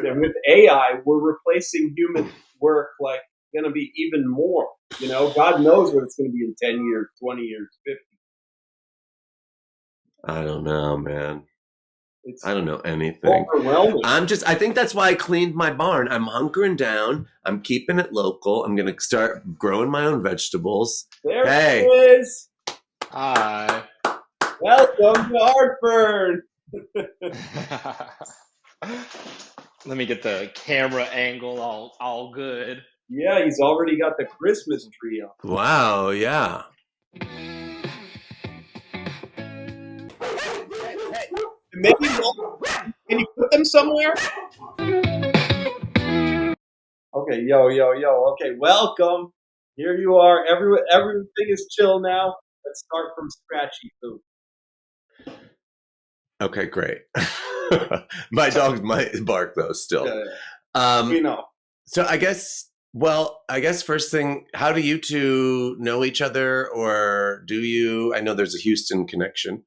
Dude, and with AI, we're replacing human work like going to be even more. God knows what it's going to be in 10 years, 20 years, 50. I don't know, man. It's I don't know anything. overwhelming. I think that's why I cleaned my barn. I'm hunkering down. I'm keeping it local. I'm going to start growing my own vegetables. There Hey. it is. Hi. Welcome to Artburn. Let me get the camera angle all good. Yeah, he's already got the Christmas tree up. Wow, yeah. Maybe can you put them somewhere? Okay, yo. Okay, welcome. Here you are. Everything is chill now. Let's start from scratchy food. Okay, great. My dogs might bark though still. Yeah. We know. So I guess first thing, how do you two know each other, or do you? I know there's a Houston connection.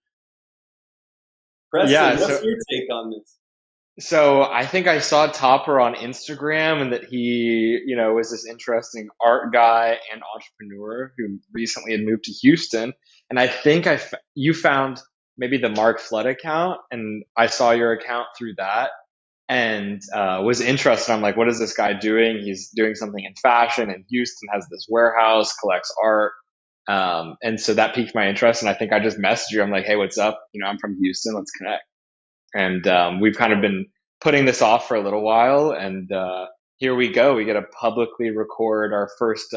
Preston, what's your take on this? So I think I saw Topper on Instagram, and that he, was this interesting art guy and entrepreneur who recently had moved to Houston. And I think you found maybe the Mark Flood account, and I saw your account through that, and was interested. I'm like, what is this guy doing? He's doing something in fashion in Houston, has this warehouse, collects art. And so that piqued my interest. And I think I just messaged you. I'm like, hey, what's up? I'm from Houston. Let's connect. And we've kind of been putting this off for a little while. And here we go. We get to publicly record our first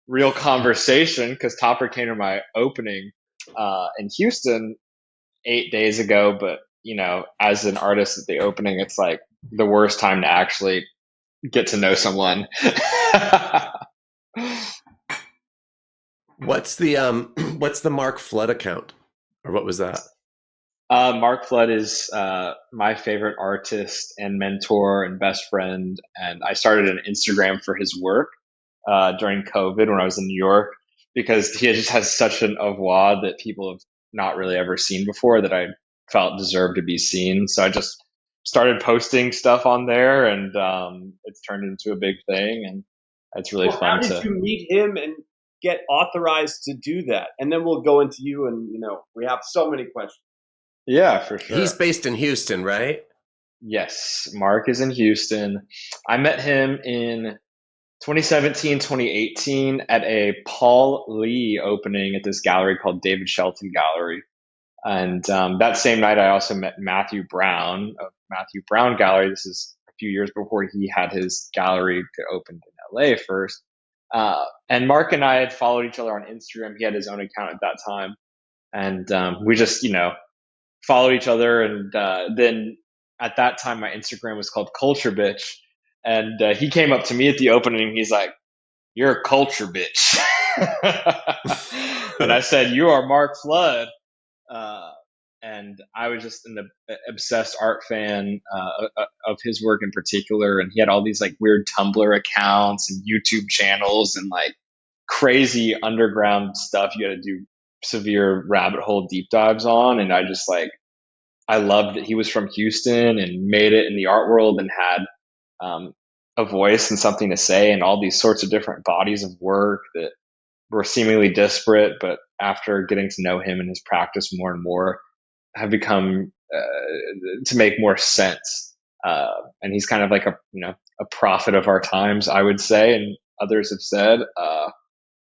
real conversation, because Topper came to my opening in Houston 8 days ago. But, as an artist at the opening, it's like the worst time to actually get to know someone. What's the Mark Flood account, or what was that? Mark Flood is my favorite artist and mentor and best friend, and I started an Instagram for his work during COVID when I was in New York, because he just has such an oeuvre that people have not really ever seen before, that I felt deserved to be seen. So I just started posting stuff on there, and it's turned into a big thing, and it's really fun. How did you meet him and get authorized to do that? And then we'll go into you, and we have so many questions. Yeah, for sure. He's based in Houston, right? Yes, Mark is in Houston. I met him in 2017, 2018 at a Paul Lee opening at this gallery called David Shelton Gallery. And that same night, I also met Matthew Brown of Matthew Brown Gallery. This is a few years before he had his gallery opened in LA first. And Mark and I had followed each other on Instagram. He had his own account at that time. And we just, followed each other. And then at that time, my Instagram was called Culture Bitch. And he came up to me at the opening. He's like, "You're a culture bitch." And I said, "You are Mark Flood." And I was just an obsessed art fan of his work in particular. And he had all these like weird Tumblr accounts and YouTube channels and like crazy underground stuff you got to do severe rabbit hole deep dives on. And I loved that he was from Houston and made it in the art world and had a voice and something to say, and all these sorts of different bodies of work that were seemingly disparate, but after getting to know him and his practice more and more, have become to make more sense. And he's kind of like a prophet of our times, I would say, and others have said,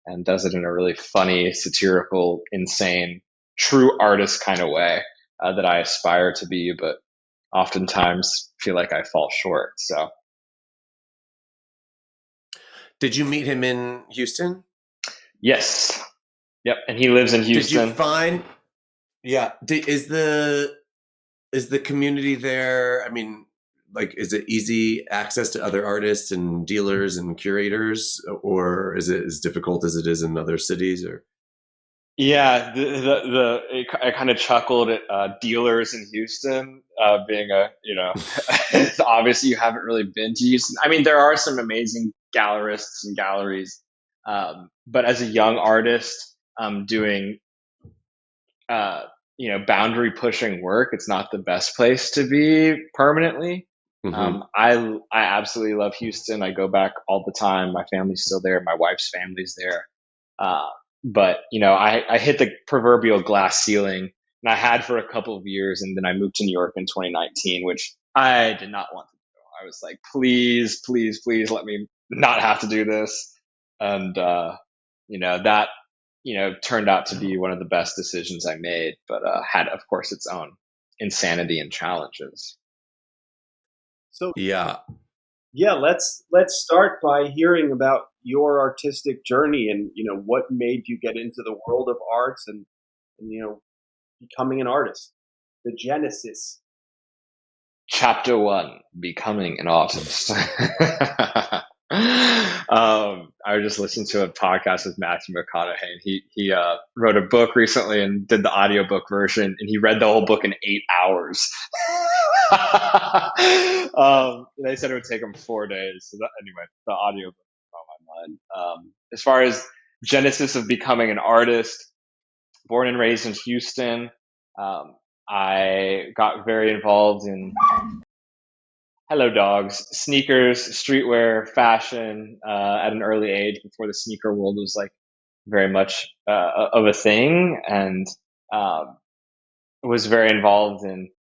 and does it in a really funny, satirical, insane, true artist kind of way that I aspire to be, but oftentimes feel like I fall short. So, did you meet him in Houston? Yes. Yep. And he lives in Houston. Did you find? Yeah. Is the community there? I mean, like, is it easy access to other artists and dealers and curators, or is it as difficult as it is in other cities? Or yeah, I kind of chuckled at dealers in Houston being it's obvious you haven't really been to Houston. I mean, there are some amazing gallerists and galleries, but as a young artist doing boundary pushing work, it's not the best place to be permanently. I absolutely love Houston. I go back all the time. My family's still there. My wife's family's there. Uh, but I hit the proverbial glass ceiling, and I had for a couple of years, and then I moved to New York in 2019, which I did not want to do. I was like, please, please, please, let me not have to do this. And that turned out to be one of the best decisions I made, but had, of course, its own insanity and challenges. So Yeah. yeah, let's start by hearing about your artistic journey and what made you get into the world of arts and becoming an artist. The genesis. Chapter 1: Becoming an artist. I was just listening to a podcast with Matthew McConaughey, and he wrote a book recently and did the audiobook version, and he read the whole book in 8 hours. They said it would take him 4 days. So anyway, the audiobook is on my mind. As far as genesis of becoming an artist, born and raised in Houston, I got very involved in hello dogs, sneakers, streetwear, fashion at an early age before the sneaker world was like very much of a thing, and was very involved in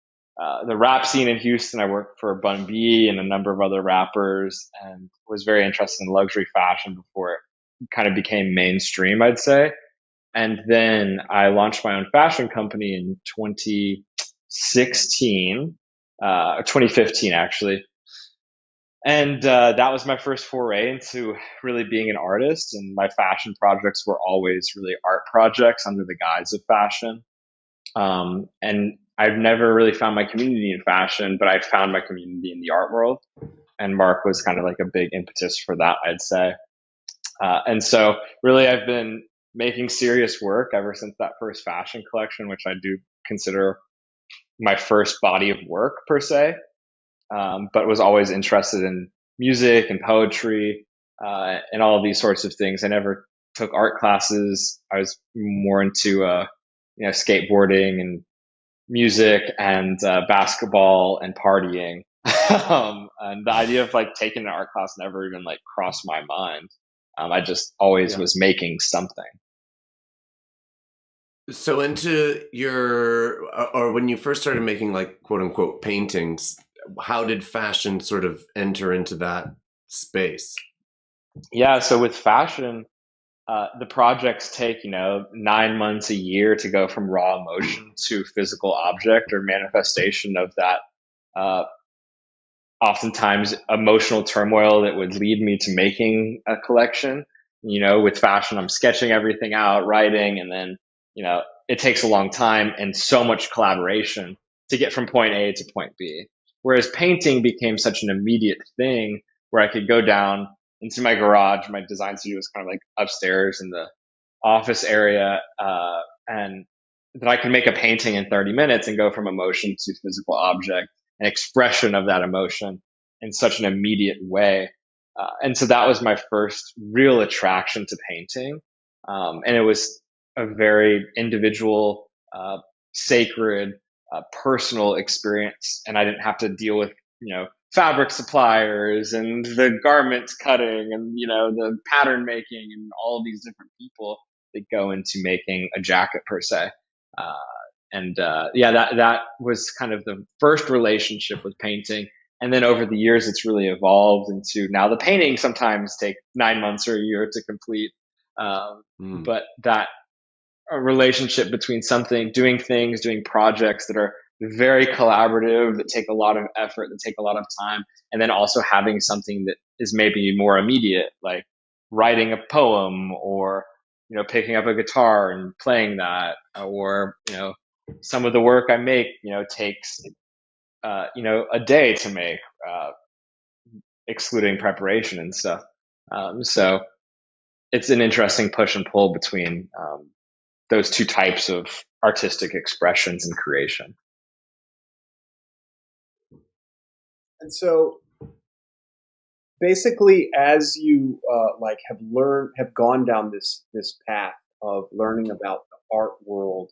the rap scene in Houston. I worked for Bun B and a number of other rappers, and was very interested in luxury fashion before it kind of became mainstream, I'd say. And then I launched my own fashion company in 2016, 2015 actually. And that was my first foray into really being an artist. And my fashion projects were always really art projects under the guise of fashion. And I've never really found my community in fashion, but I found my community in the art world. And Mark was kind of like a big impetus for that, I'd say. And so really I've been making serious work ever since that first fashion collection, which I do consider my first body of work per se. But was always interested in music and poetry, and all of these sorts of things. I never took art classes. I was more into, skateboarding and music and basketball and partying. And the idea of like taking an art class never even like crossed my mind. I just always was making something. So into your, or when you first started making like quote unquote paintings, how did fashion sort of enter into that space? Yeah, so with fashion, the projects take 9 months, a year to go from raw emotion to physical object or manifestation of that. Oftentimes emotional turmoil that would lead me to making a collection. With fashion, I'm sketching everything out, writing, and then it takes a long time and so much collaboration to get from point A to point B. Whereas painting became such an immediate thing where I could go down into my garage. My design studio was kind of like upstairs in the office area, and that I could make a painting in 30 minutes and go from emotion to physical object, an expression of that emotion in such an immediate way. And so that was my first real attraction to painting. And it was a very individual, sacred, personal experience. And I didn't have to deal with, fabric suppliers and the garment cutting and, the pattern making and all of these different people that go into making a jacket per se. That was kind of the first relationship with painting. And then over the years, it's really evolved into now the painting sometimes take 9 months or a year to complete. But that a relationship between doing projects that are very collaborative, that take a lot of effort, that take a lot of time, and then also having something that is maybe more immediate, like writing a poem or, picking up a guitar and playing that, or, some of the work I make, takes, a day to make, excluding preparation and stuff. So it's an interesting push and pull between, those two types of artistic expressions and creation. And so basically, as you have gone down this path of learning about the art world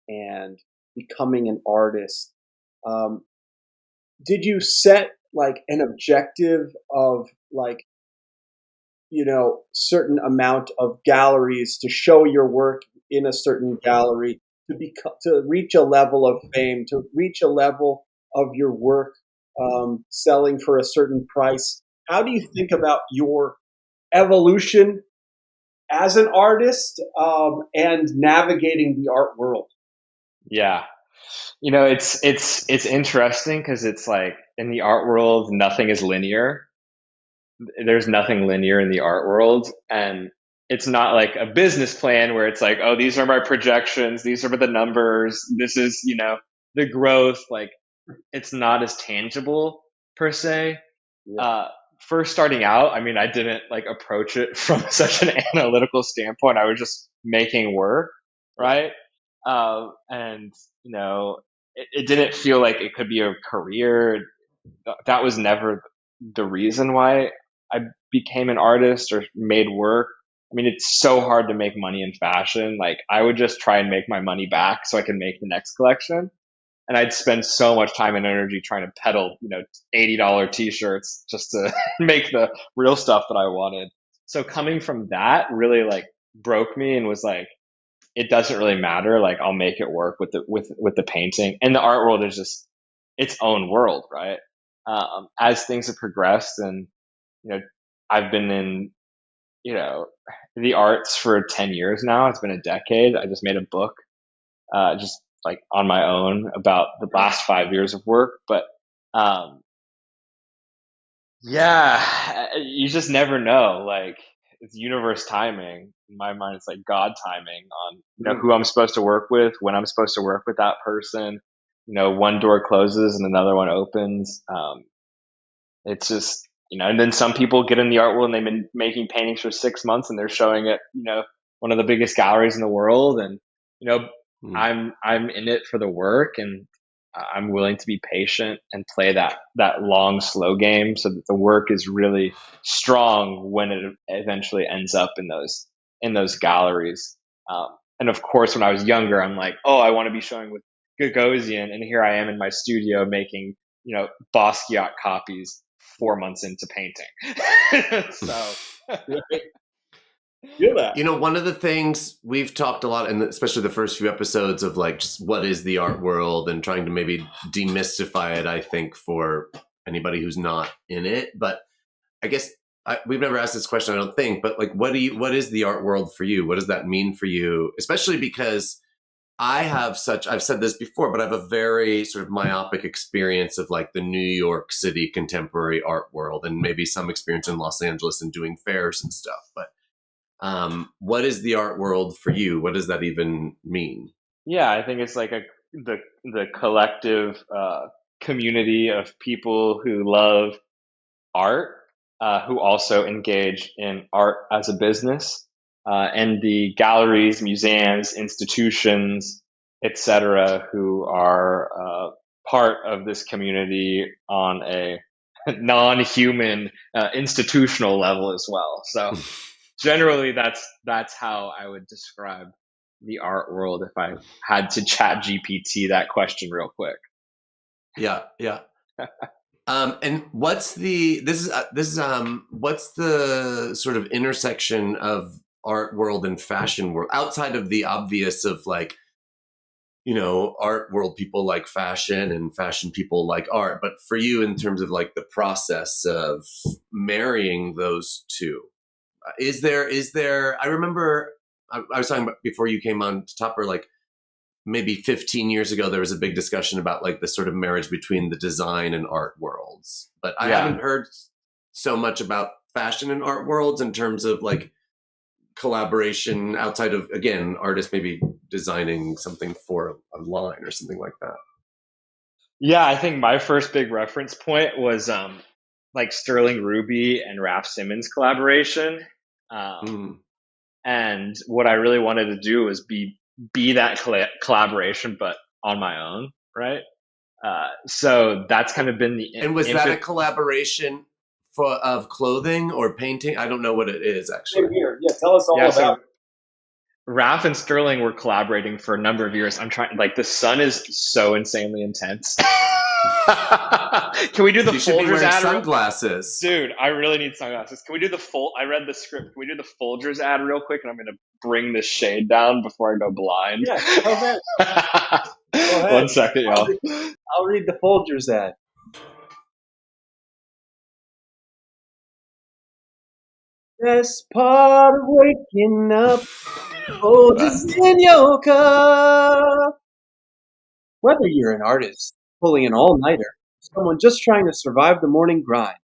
and becoming an artist, did you set like an objective of like, certain amount of galleries to show your work in a certain gallery, to reach a level of fame, to reach a level of your work selling for a certain price? How do you think about your evolution as an artist and navigating the art world? Yeah. It's interesting because it's like in the art world, nothing is linear. There's nothing linear in the art world. And it's not like a business plan where it's like, oh, these are my projections, these are the numbers, this is, the growth. Like it's not as tangible per se. Yeah. First starting out, I mean, I didn't like approach it from such an analytical standpoint. I was just making work, right? And it didn't feel like it could be a career. That was never the reason why I became an artist or made work. I mean, it's so hard to make money in fashion. Like I would just try and make my money back so I can make the next collection. And I'd spend so much time and energy trying to peddle, $80 t-shirts just to make the real stuff that I wanted. So coming from that really like broke me and was like, it doesn't really matter. Like I'll make it work with the painting, and the art world is just its own world, right? As things have progressed, and you know, I've been in the arts for 10 years now. It's been a decade. I just made a book, just like on my own about the last 5 years of work. But um, yeah, you just never know. Like it's universe timing. In my mind, it's like God timing on who I'm supposed to work with, when I'm supposed to work with that person. One door closes and another one opens. It's just and then some people get in the art world and they've been making paintings for 6 months and they're showing it one of the biggest galleries in the world, and I'm in it for the work, and I'm willing to be patient and play that long, slow game so that the work is really strong when it eventually ends up in those galleries. And of course, when I was younger, I'm like, oh, I want to be showing with Gagosian, and here I am in my studio making Basquiat copies 4 months into painting. So. Feel that. One of the things we've talked a lot, and especially the first few episodes of like just what is the art world and trying to maybe demystify it, I think, for anybody who's not in it. But I guess we've never asked this question, I don't think, but like, what is the art world for you? What does that mean for you? Especially because I've said this before, but I have a very sort of myopic experience of like the New York City contemporary art world, and maybe some experience in Los Angeles and doing fairs and stuff. But what is the art world for you? What does that even mean? Yeah, I think it's like the collective community of people who love art, who also engage in art as a business, and the galleries, museums, institutions, etc., who are part of this community on a non-human institutional level as well. So. Generally, that's how I would describe the art world if I had to chat GPT that question real quick. Yeah. And what's the sort of intersection of art world and fashion world outside of the obvious of like, art world people like fashion and fashion people like art, but for you in terms of like the process of marrying those two? Is there, I remember I was talking about before you came on to Topper, like maybe 15 years ago, there was a big discussion about like the sort of marriage between the design and art worlds. But I haven't heard so much about fashion and art worlds in terms of like collaboration outside of, again, artists maybe designing something for a line or something like that. Yeah, I think my first big reference point was like Sterling Ruby and Raph Simmons collaboration. And what I really wanted to do was be that collaboration, but on my own, right? So that's kind of been the. And was that a collaboration of clothing or painting? I don't know what it is actually. Same here. Yeah, tell us all about it. Raph and Sterling were collaborating for a number of years. I'm trying, like, the sun is so insanely intense. Can we do the You should be Folgers wearing ad? sunglasses. Dude, I really need sunglasses. Can we do I read the script. Can we do the Folgers ad real quick? And I'm going to bring this shade down before I go blind. Yeah, go ahead. Go ahead. 1 second, y'all. I'll read the Folgers ad. Best part of waking up, Folgers in your cup. Whether you're an artist pulling an all-nighter, or someone just trying to survive the morning grind,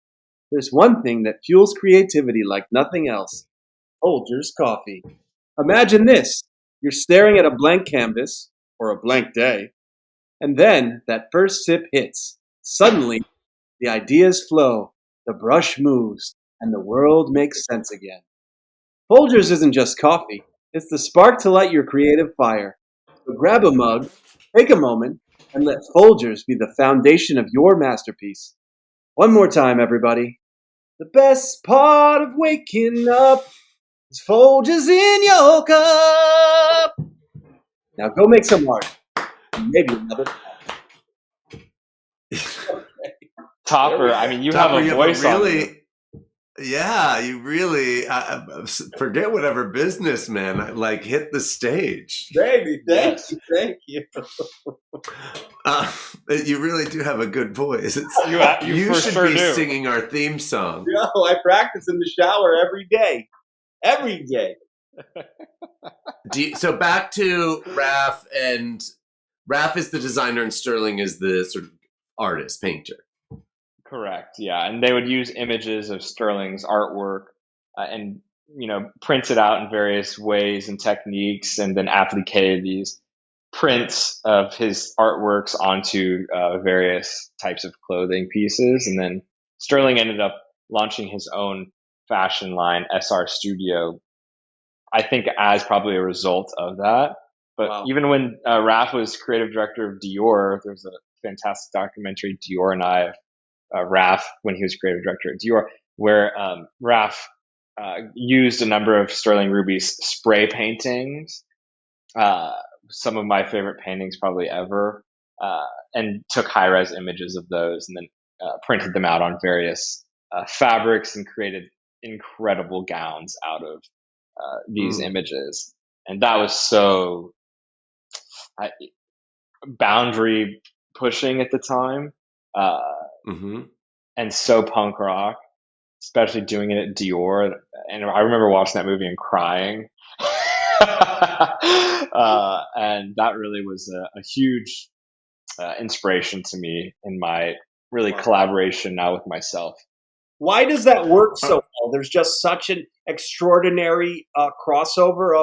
there's one thing that fuels creativity like nothing else: Folgers coffee. Imagine this: you're staring at a blank canvas, or a blank day, and then that first sip hits. Suddenly, the ideas flow, the brush moves, and the world makes sense again. Folgers isn't just coffee, it's the spark to light your creative fire. So grab a mug, take a moment, and let Folgers be the foundation of your masterpiece. One more time, everybody. The best part of waking up is Folgers in your cup. Now go make some art. And maybe another. Topper, I mean, you Topper, have a voice on you. Yeah, you really forget whatever business, man. Like, hit the stage. Baby, thank you. You really do have a good voice. You for should sure be do. singing our theme song. No, I practice in the shower every day. Every day. So back to Raph, and Raph is the designer and Sterling is the sort of artist, painter. Correct. Yeah, and they would use images of Sterling's artwork and print it out in various ways and techniques, and then applique these prints of his artworks onto various types of clothing pieces. And then Sterling ended up launching his own fashion line, SR Studio, I think as probably a result of that. But Wow. even when Raph was creative director of Dior, there's a fantastic documentary, Dior and I, Raph, when he was creative director at Dior, where Raph used a number of Sterling Ruby's spray paintings, some of my favorite paintings probably ever, and took high-res images of those and then printed them out on various fabrics and created incredible gowns out of these images. And that was so boundary pushing at the time. And so punk rock, especially doing it at Dior. And I remember watching that movie and crying. And that really was a huge inspiration to me in my really collaboration now with myself. Why does that work so well? There's just such an extraordinary crossover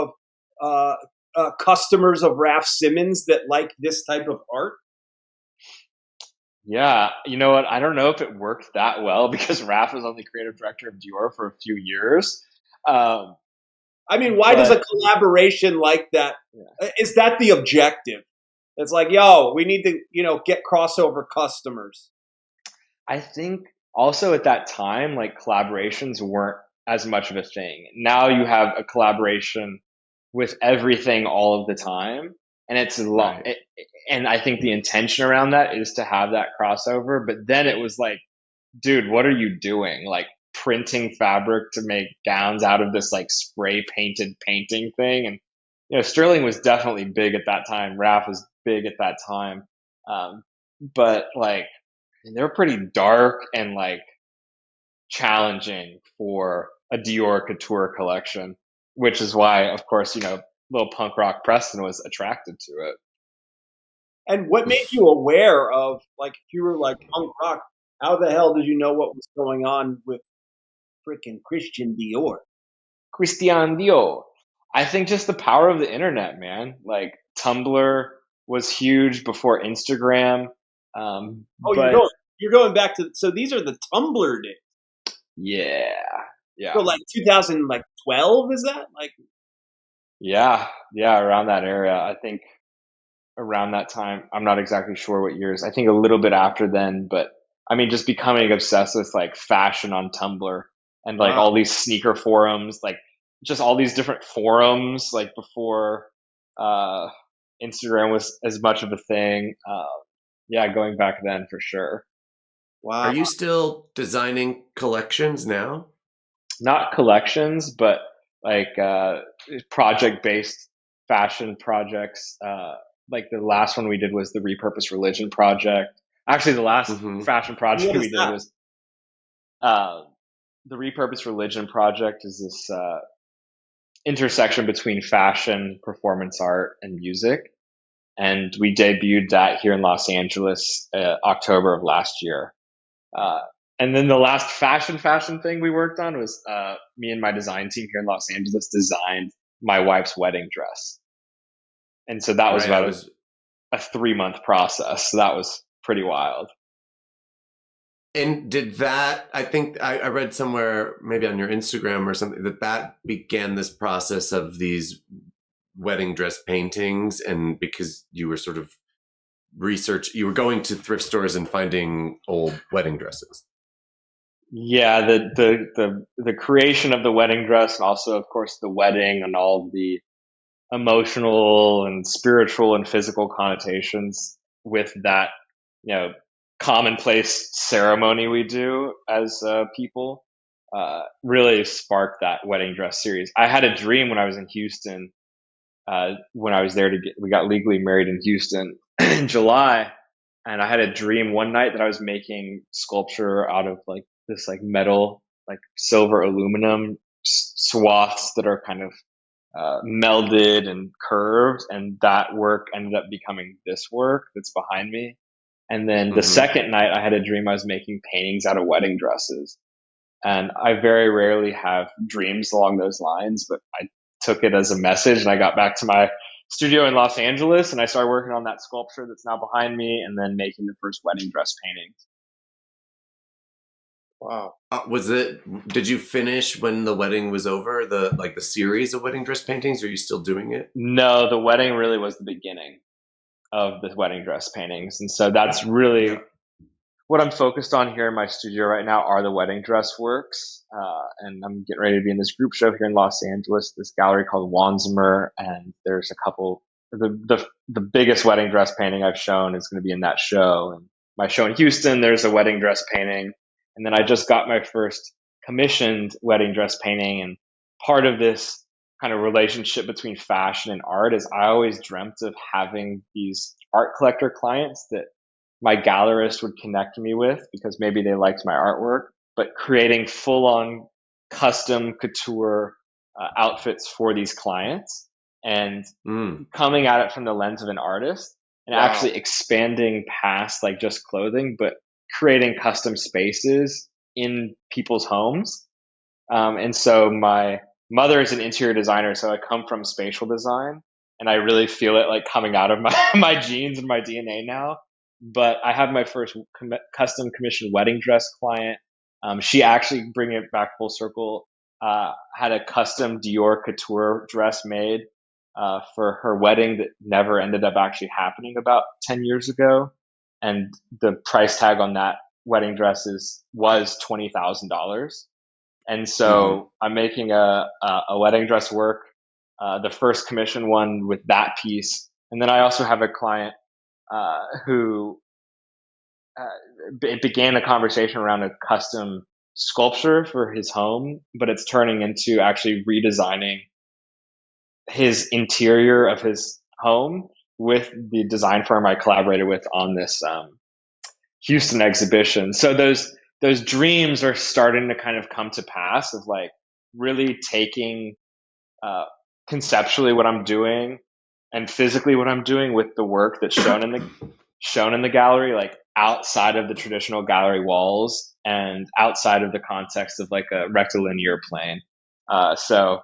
of customers of Raph Simmons that like this type of art. Yeah, you know what? I don't know if it worked that well because Raph was only creative director of Dior for a few years. I mean, why does a collaboration like that? Yeah. Is that the objective? It's like, yo, we need to, get crossover customers. I think also at that time, like collaborations weren't as much of a thing. Now you have a collaboration with everything all of the time. And it's a lot. Right. And I think the intention around that is to have that crossover. But then it was like, dude, what are you doing? Like printing fabric to make gowns out of this like spray painted painting thing. And, Sterling was definitely big at that time. Raph was big at that time. But like, they're pretty dark and like challenging for a Dior couture collection, which is why, of course, little punk rock Preston was attracted to it. And what made you aware of, like, if you were like punk rock, how the hell did you know what was going on with freaking Christian Dior? Christian Dior. I think just the power of the internet, man. Like Tumblr was huge before Instagram. You're going back to, so these are the Tumblr days. Yeah. So like 2012, is that like? Yeah, around that area. I think around that time. I'm not exactly sure what years. I think a little bit after then, but I mean, just becoming obsessed with like fashion on Tumblr and like all these sneaker forums, like just all these different forums, like before Instagram was as much of a thing. Yeah, going back then for sure. Are Wow. you still designing collections now? Not collections, but like project based fashion projects. Like the last one we did was the repurposed religion project. Actually, the last Hmm. fashion project What we is did that? was uh, the repurposed religion project. Is this intersection between fashion, performance art, and music? And we debuted that here in Los Angeles, October of last year. Uh, and then the last fashion thing we worked on was me and my design team here in Los Angeles designed my wife's wedding dress. And so that was Right. I about was a 3 month process. So that was pretty wild. And did that, I think I read somewhere, maybe on your Instagram or something, that began this process of these wedding dress paintings. And because you were sort of you were going to thrift stores and finding old wedding dresses. Yeah, the creation of the wedding dress and also of course the wedding and all the emotional and spiritual and physical connotations with that, you know, commonplace ceremony we do as people, really sparked that wedding dress series. I had a dream when I was in Houston, when I was there we got legally married in Houston in July. And I had a dream one night that I was making sculpture out of like this like metal, like silver aluminum swaths that are kind of melded and curved, and that work ended up becoming this work that's behind me. And then the Hmm. second night, I had a dream I was making paintings out of wedding dresses, and I very rarely have dreams along those lines, but I took it as a message, and I got back to my studio in Los Angeles, and I started working on that sculpture that's now behind me, and then making the first wedding dress painting. Wow. Was it? Did you finish when the wedding was over? The series of wedding dress paintings? Or are you still doing it? No, the wedding really was the beginning of the wedding dress paintings, and so that's Yeah. really what I'm focused on here in my studio right now are the wedding dress works. And I'm getting ready to be in this group show here in Los Angeles, this gallery called Wansimer. And there's a couple, the biggest wedding dress painting I've shown is going to be in that show. And my show in Houston, there's a wedding dress painting. And then I just got my first commissioned wedding dress painting. And part of this kind of relationship between fashion and art is I always dreamt of having these art collector clients that my gallerist would connect me with because maybe they liked my artwork, but creating full on custom couture outfits for these clients and Mm. coming at it from the lens of an artist and Wow. actually expanding past like just clothing, but creating custom spaces in people's homes. And so my mother is an interior designer, so I come from spatial design, and I really feel it like coming out of my my genes and my DNA now. But I have my first custom commissioned wedding dress client. She actually, bringing it back full circle, had a custom Dior couture dress made for her wedding that never ended up actually happening about 10 years ago. And the price tag on that wedding dress was $20,000. And Hmm. so I'm making a wedding dress work, the first commission one with that piece. And then I also have a client who it began a conversation around a custom sculpture for his home, but it's turning into actually redesigning his interior of his home with the design firm I collaborated with on this Houston exhibition. So those dreams are starting to kind of come to pass of like really taking uh, conceptually what I'm doing and physically what I'm doing with the work that's shown in the gallery, like outside of the traditional gallery walls and outside of the context of like a rectilinear plane. So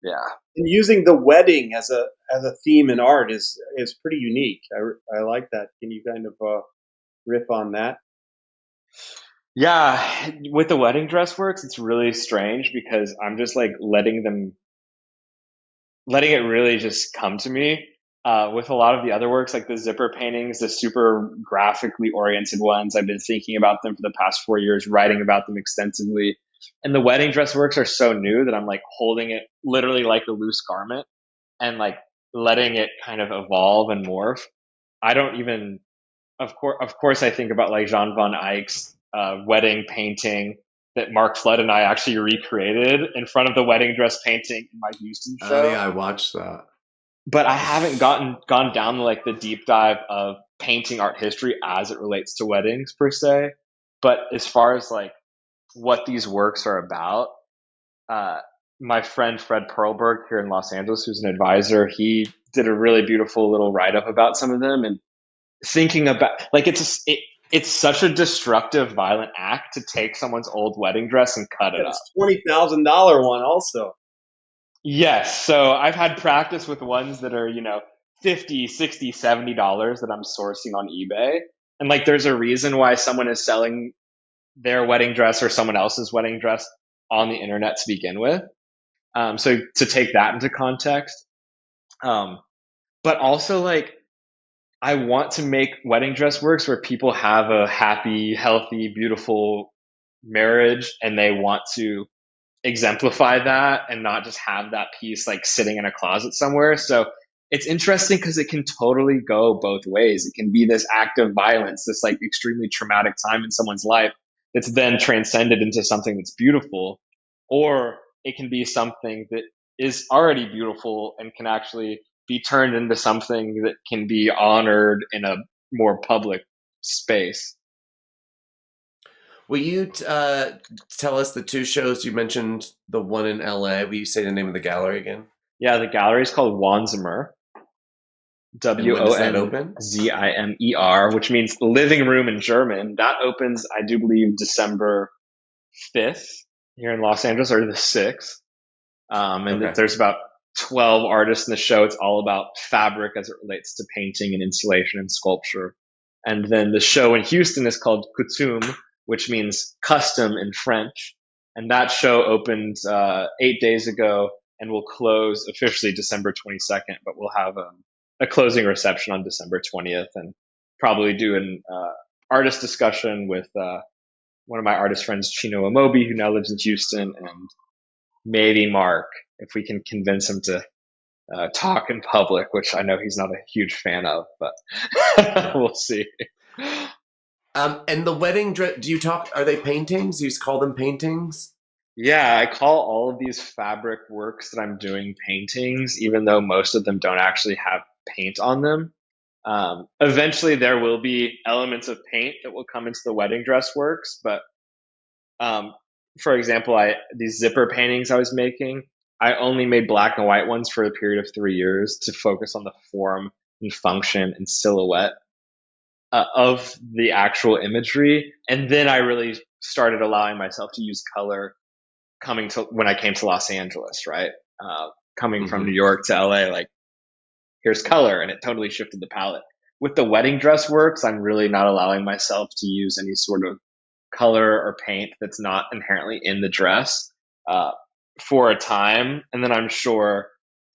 yeah, And using the wedding as a theme in art is pretty unique. I like that. Can you kind of riff on that? yeah. With the wedding dress works, it's really strange because I'm just like letting it really just come to me. With a lot of the other works, like the zipper paintings, the super graphically oriented ones, I've been thinking about them for the past 4 years, writing about them extensively. And the wedding dress works are so new that I'm like holding it literally like a loose garment and like letting it kind of evolve and morph. I don't even of course, I think about like Jean Van Eyck's wedding painting that Mark Flood and I actually recreated in front of the wedding dress painting in my Houston Oh show. yeah, I watched that. But I haven't gone down like the deep dive of painting art history as it relates to weddings per se. But as far as like what these works are about, uh, my friend Fred Perlberg here in Los Angeles, who's an advisor, he did a really beautiful little write up about some of them, and thinking about like it's such a destructive, violent act to take someone's old wedding dress and cut it up. It's $20,000 one also. Yes. So I've had practice with ones that are, 50, 60, $70 that I'm sourcing on eBay. And like there's a reason why someone is selling their wedding dress or someone else's wedding dress on the internet to begin with. So to take that into context. Um, but also like I want to make wedding dress works where people have a happy, healthy, beautiful marriage and they want to exemplify that and not just have that piece like sitting in a closet somewhere. So it's interesting because it can totally go both ways. It can be this act of violence, this like extremely traumatic time in someone's life that's then transcended into something that's beautiful, or it can be something that is already beautiful and can actually be turned into something that can be honored in a more public space. Will you tell us the two shows you mentioned? The one in LA. Will you say the name of the gallery again? Yeah, the gallery is called Wohnzimmer. And when does that open? Wonzimer, which means living room in German. That opens, I do believe, December 5th here in Los Angeles, or the 6th. And Okay. there's about 12 artists in the show. It's all about fabric as it relates to painting and installation and sculpture. And then the show in Houston is called Coutume, which means custom in French. And that show opened 8 days ago and will close officially December 22nd, but we'll have a closing reception on December 20th and probably do an artist discussion with one of my artist friends, Chino Amobi, who now lives in Houston, and maybe Mark, if we can convince him to talk in public, which I know he's not a huge fan of, but we'll see. And the wedding dress, do you talk, are they paintings? Do you call them paintings? Yeah, I call all of these fabric works that I'm doing paintings, even though most of them don't actually have paint on them. Eventually, there will be elements of paint that will come into the wedding dress works, but um, for example, these zipper paintings I was making, I only made black and white ones for a period of 3 years to focus on the form and function and silhouette of the actual imagery, and then I really started allowing myself to use color coming to when I came to Los Angeles, right? Coming from New York to LA, like here's color, and it totally shifted the palette. With the wedding dress works, I'm really not allowing myself to use any sort of color or paint that's not inherently in the dress uh, for a time, and then I'm sure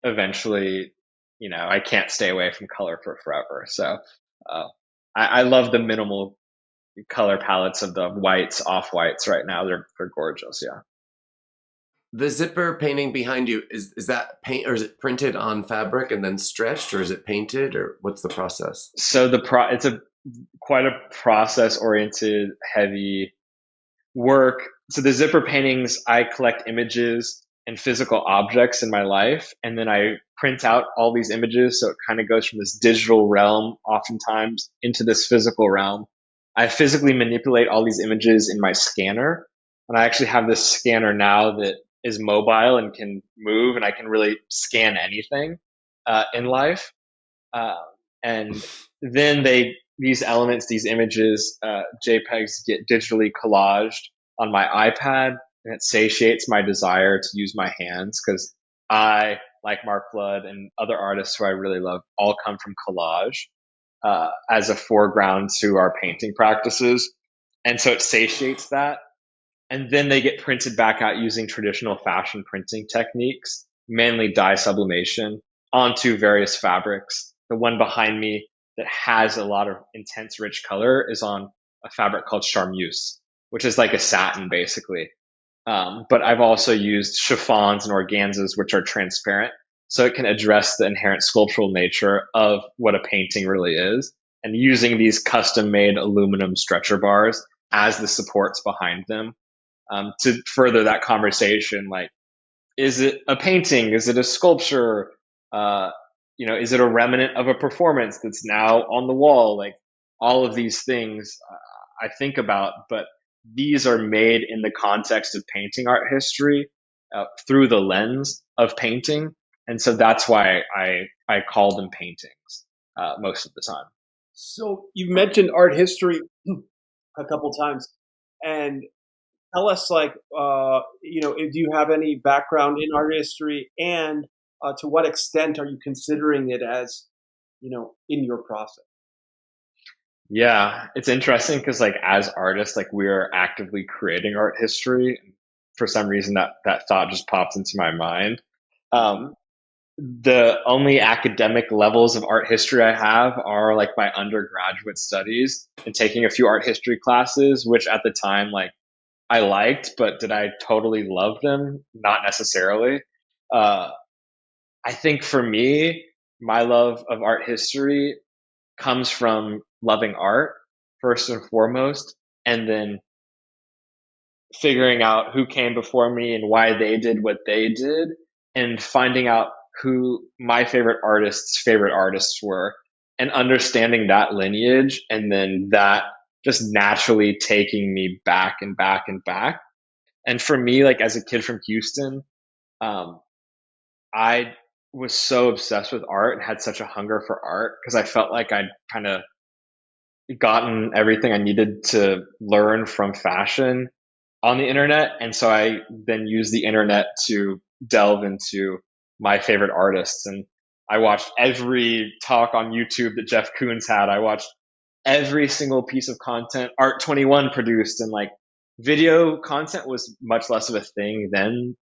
eventually, I can't stay away from color for forever. So uh, I love the minimal color palettes of the whites, off whites right now. They're gorgeous. Yeah. The zipper painting behind you, is that paint, or is it printed on fabric and then stretched, or is it painted, or what's the process? So it's a quite a process oriented, heavy work. So the zipper paintings, I collect images and physical objects in my life, and then I print out all these images. So it kind of goes from this digital realm, oftentimes, into this physical realm. I physically manipulate all these images in my scanner, and I actually have this scanner now that is mobile and can move, and I can really scan anything in life. Uh, and then these elements, these images, JPEGs get digitally collaged on my iPad, and it satiates my desire to use my hands because I, like Mark Flood and other artists who I really love, all come from collage as a foreground to our painting practices. And so it satiates that. And then they get printed back out using traditional fashion printing techniques, mainly dye sublimation, onto various fabrics. The one behind me that has a lot of intense, rich color is on a fabric called charmeuse, which is like a satin, basically. But I've also used chiffons and organzas, which are transparent, so it can address the inherent sculptural nature of what a painting really is. and using these custom made aluminum stretcher bars as the supports behind them, to further that conversation. Like, is it a painting? Is it a sculpture? Uh, is it a remnant of a performance that's now on the wall? Like, all of these things I think about, but these are made in the context of painting art history, through the lens of painting. And so that's why I call them paintings most of the time. So you mentioned art history a couple times, and tell us, like, do you have any background in art history, and to what extent are you considering it as, in your process? Yeah, it's interesting because like as artists, like we are actively creating art history. For some reason, that thought just popped into my mind. Um, the only academic levels of art history I have are like my undergraduate studies and taking a few art history classes, which at the time, like, I liked, but did I totally love them? Not necessarily. Uh, I think for me, my love of art history comes from loving art first and foremost, and then figuring out who came before me and why they did what they did, and finding out who my favorite artists were, and understanding that lineage, and then that just naturally taking me back and back and back. And for me, like as a kid from Houston, um, I was so obsessed with art and had such a hunger for art because I felt like I'd kind of gotten everything I needed to learn from fashion on the internet. And so I then used the internet to delve into my favorite artists. And I watched every talk on YouTube that Jeff Koons had. I watched every single piece of content Art 21 produced, and like video content was much less of a thing then,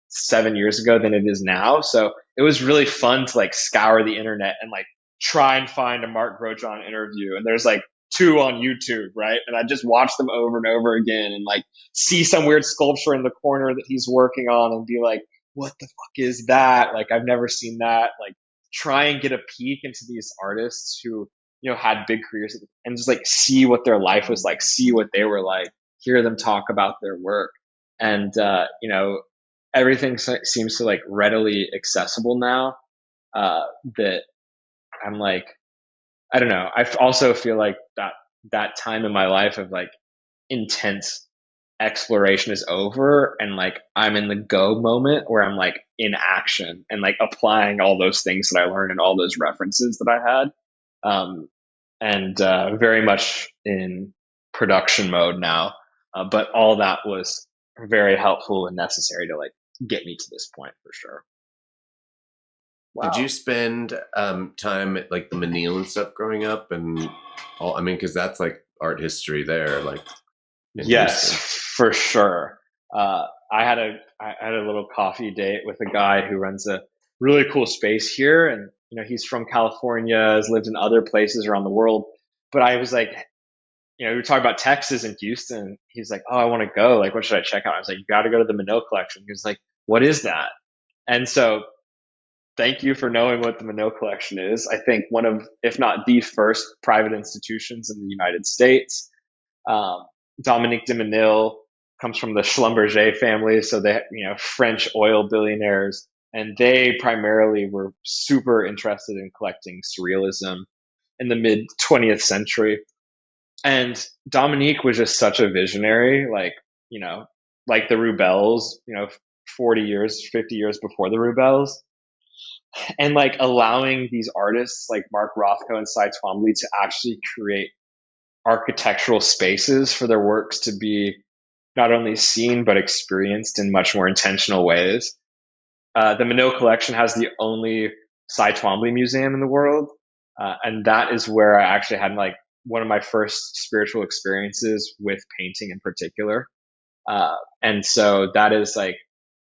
7 years ago than it is now. So it was really fun to like scour the internet and like try and find a Mark Grosjean interview. And there's like two on YouTube, right? And I just watch them over and over again and like see some weird sculpture in the corner that he's working on and be like, what the fuck is that? Like, I've never seen that. Like, try and get a peek into these artists who, had big careers, and just like see what their life was like, see what they were like, hear them talk about their work. And, everything seems so like readily accessible now, that I'm like, I don't know. I also feel like that time in my life of like intense exploration is over, and like I'm in the go moment where I'm like in action and like applying all those things that I learned and all those references that I had. And very much in production mode now. But all that was very helpful and necessary to like get me to this point for sure. Did Wow. you spend time at like the Menil and stuff growing up, and all? I mean, because that's like art history there, like in Yes, Houston. for sure. I had a little coffee date with a guy who runs a really cool space here, and he's from California, has lived in other places around the world. But I was like, we were talking about Texas and Houston. He's like, oh, I want to go. Like, what should I check out? I was like, you got to go to the Minot collection. He was like, what is that? And so, thank you for knowing what the Minot collection is. I think one of, if not the first private institutions in the United States. Um, Dominique de Menil comes from the Schlumberger family, so they, French oil billionaires, and they primarily were super interested in collecting surrealism in the mid 20th century. And Dominique was just such a visionary, like the Rubels, 40 years, 50 years before the Rubels, and like allowing these artists like Mark Rothko and Cy Twombly to actually create architectural spaces for their works to be not only seen but experienced in much more intentional ways. The Minot collection has the only Cy Twombly museum in the world, and that is where I actually had like one of my first spiritual experiences with painting in particular. And so that is like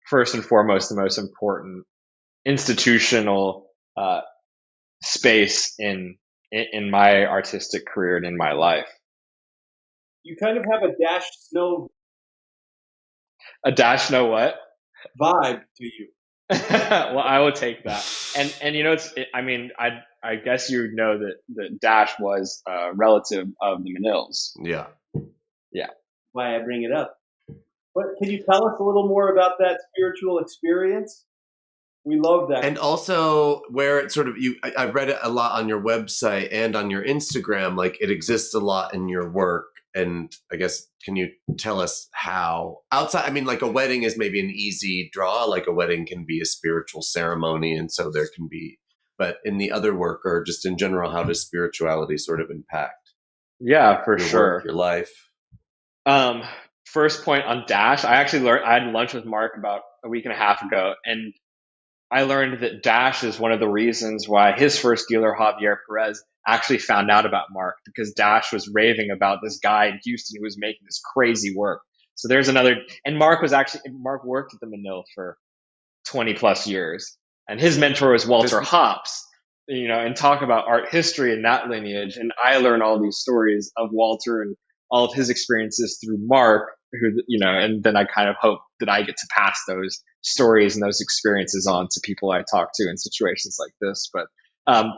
first and foremost the most important institutional space in my artistic career and in my life. You kind of have a Dash Snow A dash know what? vibe to you. Well, I will take that. And I mean, I guess you know that Dash was a relative of the Manils. Yeah. Yeah. Why I bring it up. But can you tell us a little more about that spiritual experience? We love that. And also where it sort of I've read it a lot on your website and on your Instagram, like it exists a lot in your work. And I guess, can you tell us how outside, I mean, like a wedding is maybe an easy draw, like a wedding can be a spiritual ceremony. And so there can be, but in the other work or just in general, how does spirituality sort of impact Yeah, for your sure. work, your life? First point on Dash, I had lunch with Mark about a week and a half ago, and I learned that Dash is one of the reasons why his first dealer, Javier Perez, actually found out about Mark, because Dash was raving about this guy in Houston who was making this crazy work. So there's another, and Mark worked at the Manil for 20 plus years, and his mentor was Walter Hops, and talk about art history and that lineage. And I learned all these stories of Walter and all of his experiences through Mark, and then I kind of hope that I get to pass those stories and those experiences on to people I talk to in situations like this. But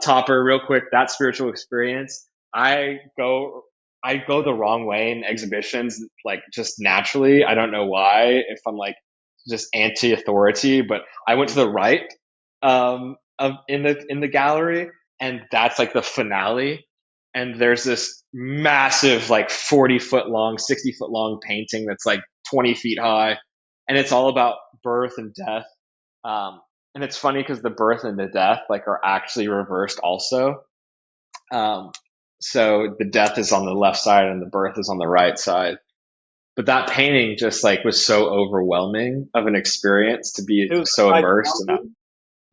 Topper, real quick, that spiritual experience, I go the wrong way in exhibitions, like just naturally. I don't know why, if I'm like just anti-authority, but I went to the right in the gallery, and that's like the finale. And there's this massive, like 40-foot long, 60-foot long painting that's like 20 feet high, and it's all about birth and death. And it's funny because the birth and the death like are actually reversed also. So the death is on the left side and the birth is on the right side. But that painting just like was so overwhelming of an experience to be so immersed in that.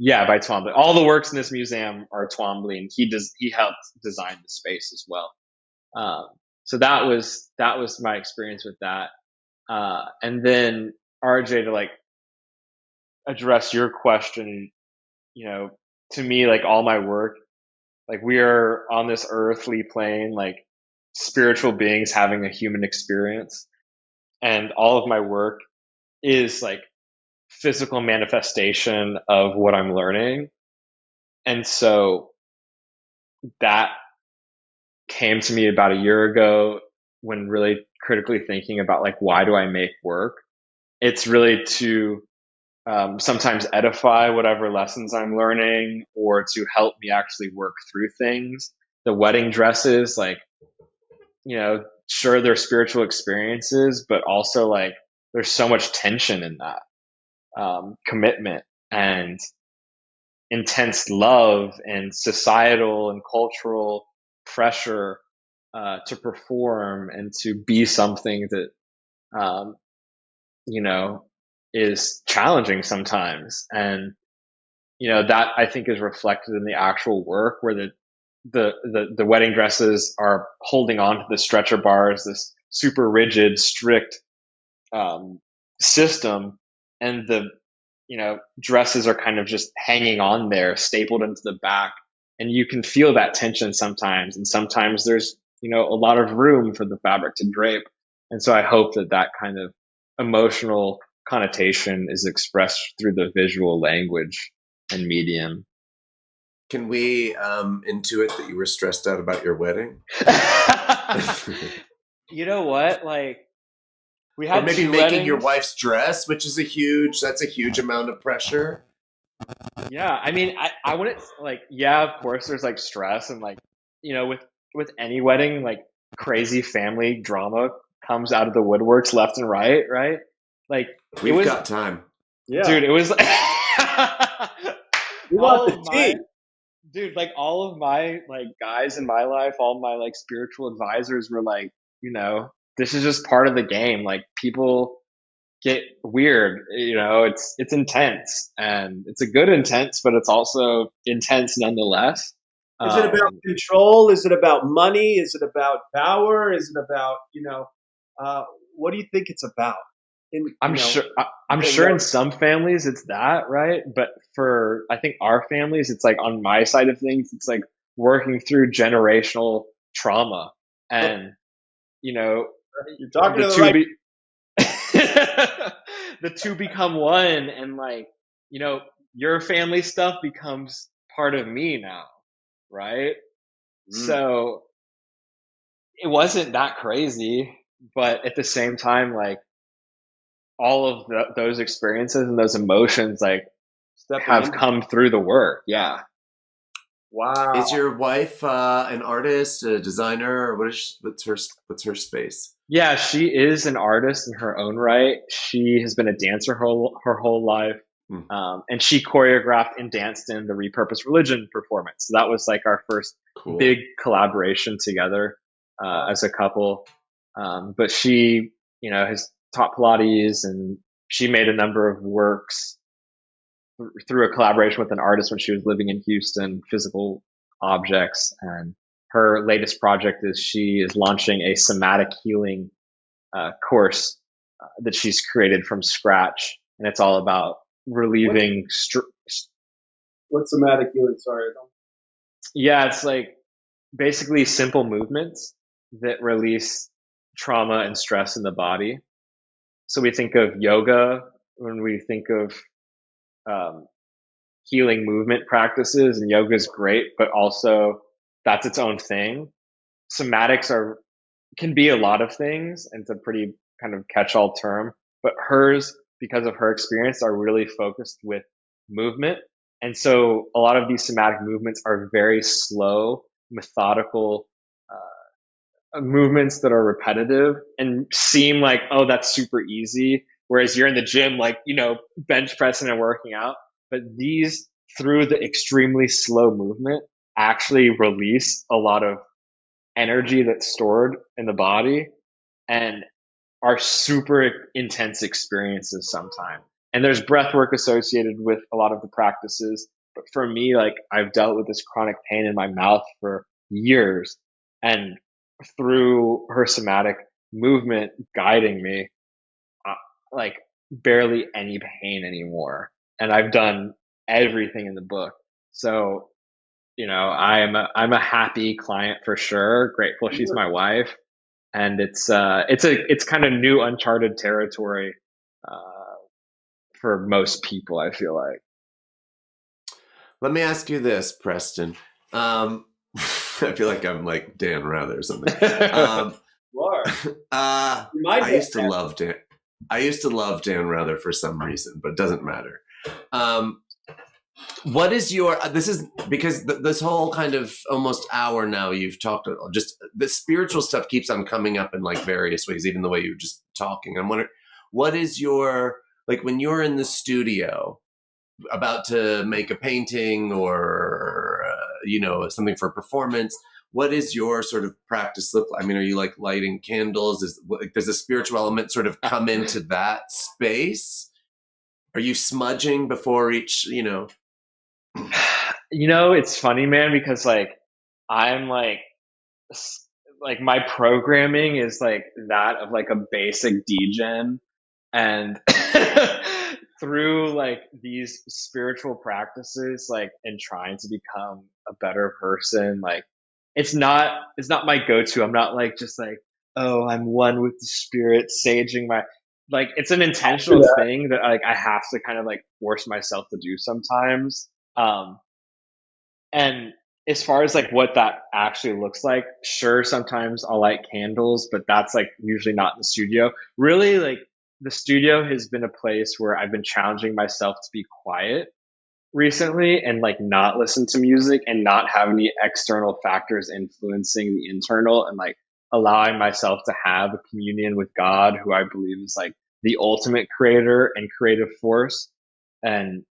Yeah, by Twombly. All the works in this museum are Twombly, and he helped design the space as well. So that was my experience with that. And then RJ, to like address your question, to me, like all my work, like we are on this earthly plane, like spiritual beings having a human experience, and all of my work is like physical manifestation of what I'm learning. And so that came to me about a year ago when really critically thinking about like, why do I make work? It's really to sometimes edify whatever lessons I'm learning, or to help me actually work through things. The wedding dresses, like, sure, they're spiritual experiences, but also like there's so much tension in that. Commitment and intense love and societal and cultural pressure to perform and to be something that is challenging sometimes. And that I think is reflected in the actual work, where the wedding dresses are holding on to the stretcher bars, this super rigid, strict system, and the dresses are kind of just hanging on there, stapled into the back. And you can feel that tension sometimes. And sometimes there's, a lot of room for the fabric to drape. And so I hope that kind of emotional connotation is expressed through the visual language and medium. Can we intuit that you were stressed out about your wedding? You know what? Like, we had or maybe making weddings. Your wife's dress, which is that's a huge amount of pressure. Yeah, I mean, I wouldn't like. Yeah, of course, there's like stress, and like with any wedding, like crazy family drama comes out of the woodworks left and right. Like we've got time. Yeah, dude, it was. Dude, like all of my like guys in my life, all my like spiritual advisors were like, this is just part of the game. Like people get weird, it's intense, and it's a good intense, but it's also intense nonetheless. Is it about control? Is it about money? Is it about power? Is it about, what do you think it's about? I'm sure in some families it's that, right? But for, I think our families, it's like on my side of things, it's like working through generational trauma, and, you're talking to the right. The two become one, and like you know, your family stuff becomes part of me now, right? Mm. So it wasn't that crazy, but at the same time, like all of those experiences and those emotions, like Stepping have into. come through the work. Yeah. Wow. Is your wife an artist, a designer, or what's her space? Yeah, she is an artist in her own right. She has been a dancer her whole life. Hmm, And she choreographed and danced in the Repurposed Religion performance. So that was like our first big cool. collaboration together as a couple. But she, has taught Pilates, and she made a number of works through a collaboration with an artist when she was living in Houston, physical objects. And her latest project is she is launching a somatic healing course that she's created from scratch. And it's all about What's relieving. what's somatic healing? Sorry, I don't. Yeah, it's like basically simple movements that release trauma and stress in the body. So we think of yoga when we think of um, healing movement practices, and yoga is great, but also that's its own thing. Somatics can be a lot of things, and it's a pretty kind of catch-all term. But hers, because of her experience, are really focused with movement, and so a lot of these somatic movements are very slow, methodical movements that are repetitive and seem like, oh, that's super easy. Whereas you're in the gym, like, bench pressing and working out. But these, through the extremely slow movement, actually release a lot of energy that's stored in the body and are super intense experiences sometimes. And there's breath work associated with a lot of the practices. But for me, like, I've dealt with this chronic pain in my mouth for years. And through her somatic movement guiding me, uh, like barely any pain anymore. And I've done everything in the book. So, I'm a happy client for sure. Grateful she's my wife, and it's kind of new uncharted territory uh, for most people. I feel like. Let me ask you this, Preston. I feel like I'm like Dan Rather or something. You are. I used to love Dan. I used to love Dan Rather for some reason, but it doesn't matter. What is your? This is because this whole kind of almost hour now you've talked. Just the spiritual stuff keeps on coming up in like various ways, even the way you're just talking. I'm wondering, what is your like when you're in the studio about to make a painting or something for a performance, what is your sort of practice look like? I mean, are you like lighting candles? Does the spiritual element sort of come into that space? Are you smudging before each It's funny, man, because like I'm like my programming is like that of like a basic degen, and through like these spiritual practices, like, and trying to become a better person, like it's not my go-to. I'm not like just like, oh, I'm one with the spirit saging my, like, it's an intentional thing that like I have to kind of like force myself to do sometimes. And as far as like what that actually looks like, sure, sometimes I'll light candles, but that's like usually not in the studio. Really, like the studio has been a place where I've been challenging myself to be quiet recently and like not listen to music and not have any external factors influencing the internal, and like allowing myself to have a communion with God, who I believe is like the ultimate creator and creative force, and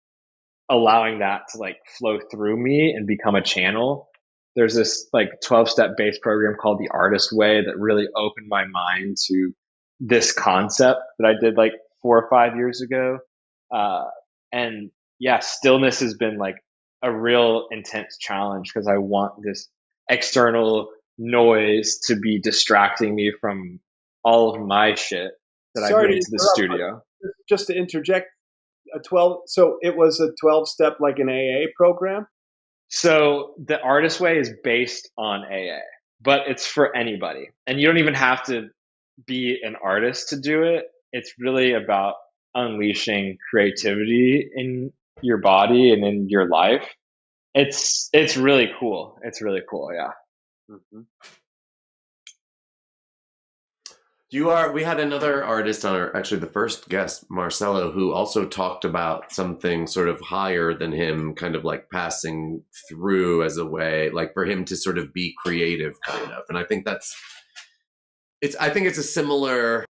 allowing that to like flow through me and become a channel. There's this like 12-step based program called the Artist Way that really opened my mind to this concept that I did like 4 or 5 years ago. Uh, and yeah, stillness has been like a real intense challenge because I want this external noise to be distracting me from all of my shit that I Sorry bring to to the interrupt, studio. but just to interject, a 12. So it was a 12-step like an AA program. So the Artist Way is based on AA, but it's for anybody. And you don't even have to be an artist to do it. It's really about unleashing creativity in your body and in your life. It's really cool. It's really cool. Yeah. Mhm. We had another artist on our, actually the first guest, Marcelo, who also talked about something sort of higher than him, kind of like passing through as a way, like for him to sort of be creative, kind of. And I think I think it's a similar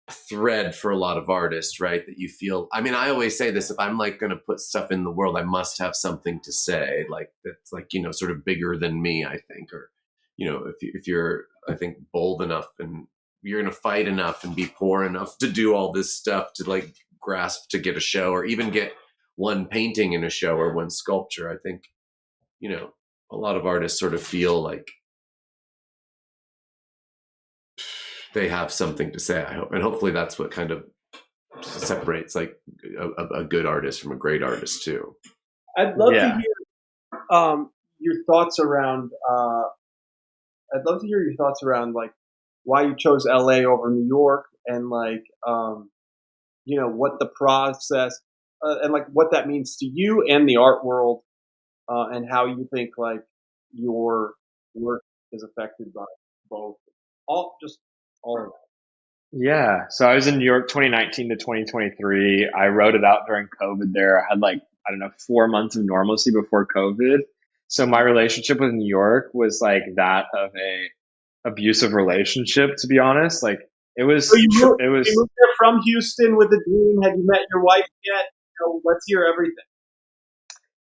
thread for a lot of artists, right? That you feel, I mean, I always say this, if I'm like going to put stuff in the world, I must have something to say, like that's like, sort of bigger than me, I think. Or, if you're, I think, bold enough and you're going to fight enough and be poor enough to do all this stuff to like grasp to get a show or even get one painting in a show or one sculpture, I think, a lot of artists sort of feel like they have something to say, I hope. And hopefully that's what kind of separates like a good artist from a great artist too. I'd love to Yeah. hear your thoughts around. I'd love to hear your thoughts around like why you chose LA over New York, and like what the process and like what that means to you and the art world, and how you think like your work is affected by both. All of that. Yeah. So I was in New York 2019 to 2023. I wrote it out during COVID there. I had like, I don't know, 4 months of normalcy before COVID. So my relationship with New York was like that of a abusive relationship, to be honest. Like it So was, it you was, moved there from Houston with a dream. Have you met your wife yet? Let's hear everything.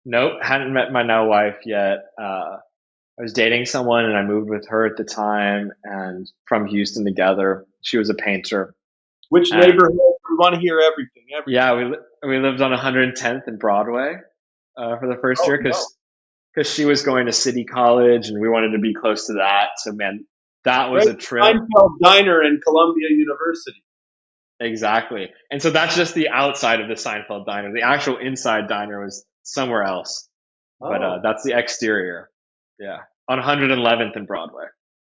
nope, hadn't met my now wife yet. I was dating someone and I moved with her at the time and from Houston together. She was a painter. Which And neighborhood? We want to hear everything. Everything. yeah, we lived on 110th and Broadway for the first Oh year no. because she was going to City College and we wanted to be close to that. So man, that was Right, a trip. Seinfeld Diner in Columbia University. Exactly. And so that's just the outside of the Seinfeld diner. The actual inside diner was somewhere else, but Oh, that's the exterior. Yeah, on 111th and Broadway.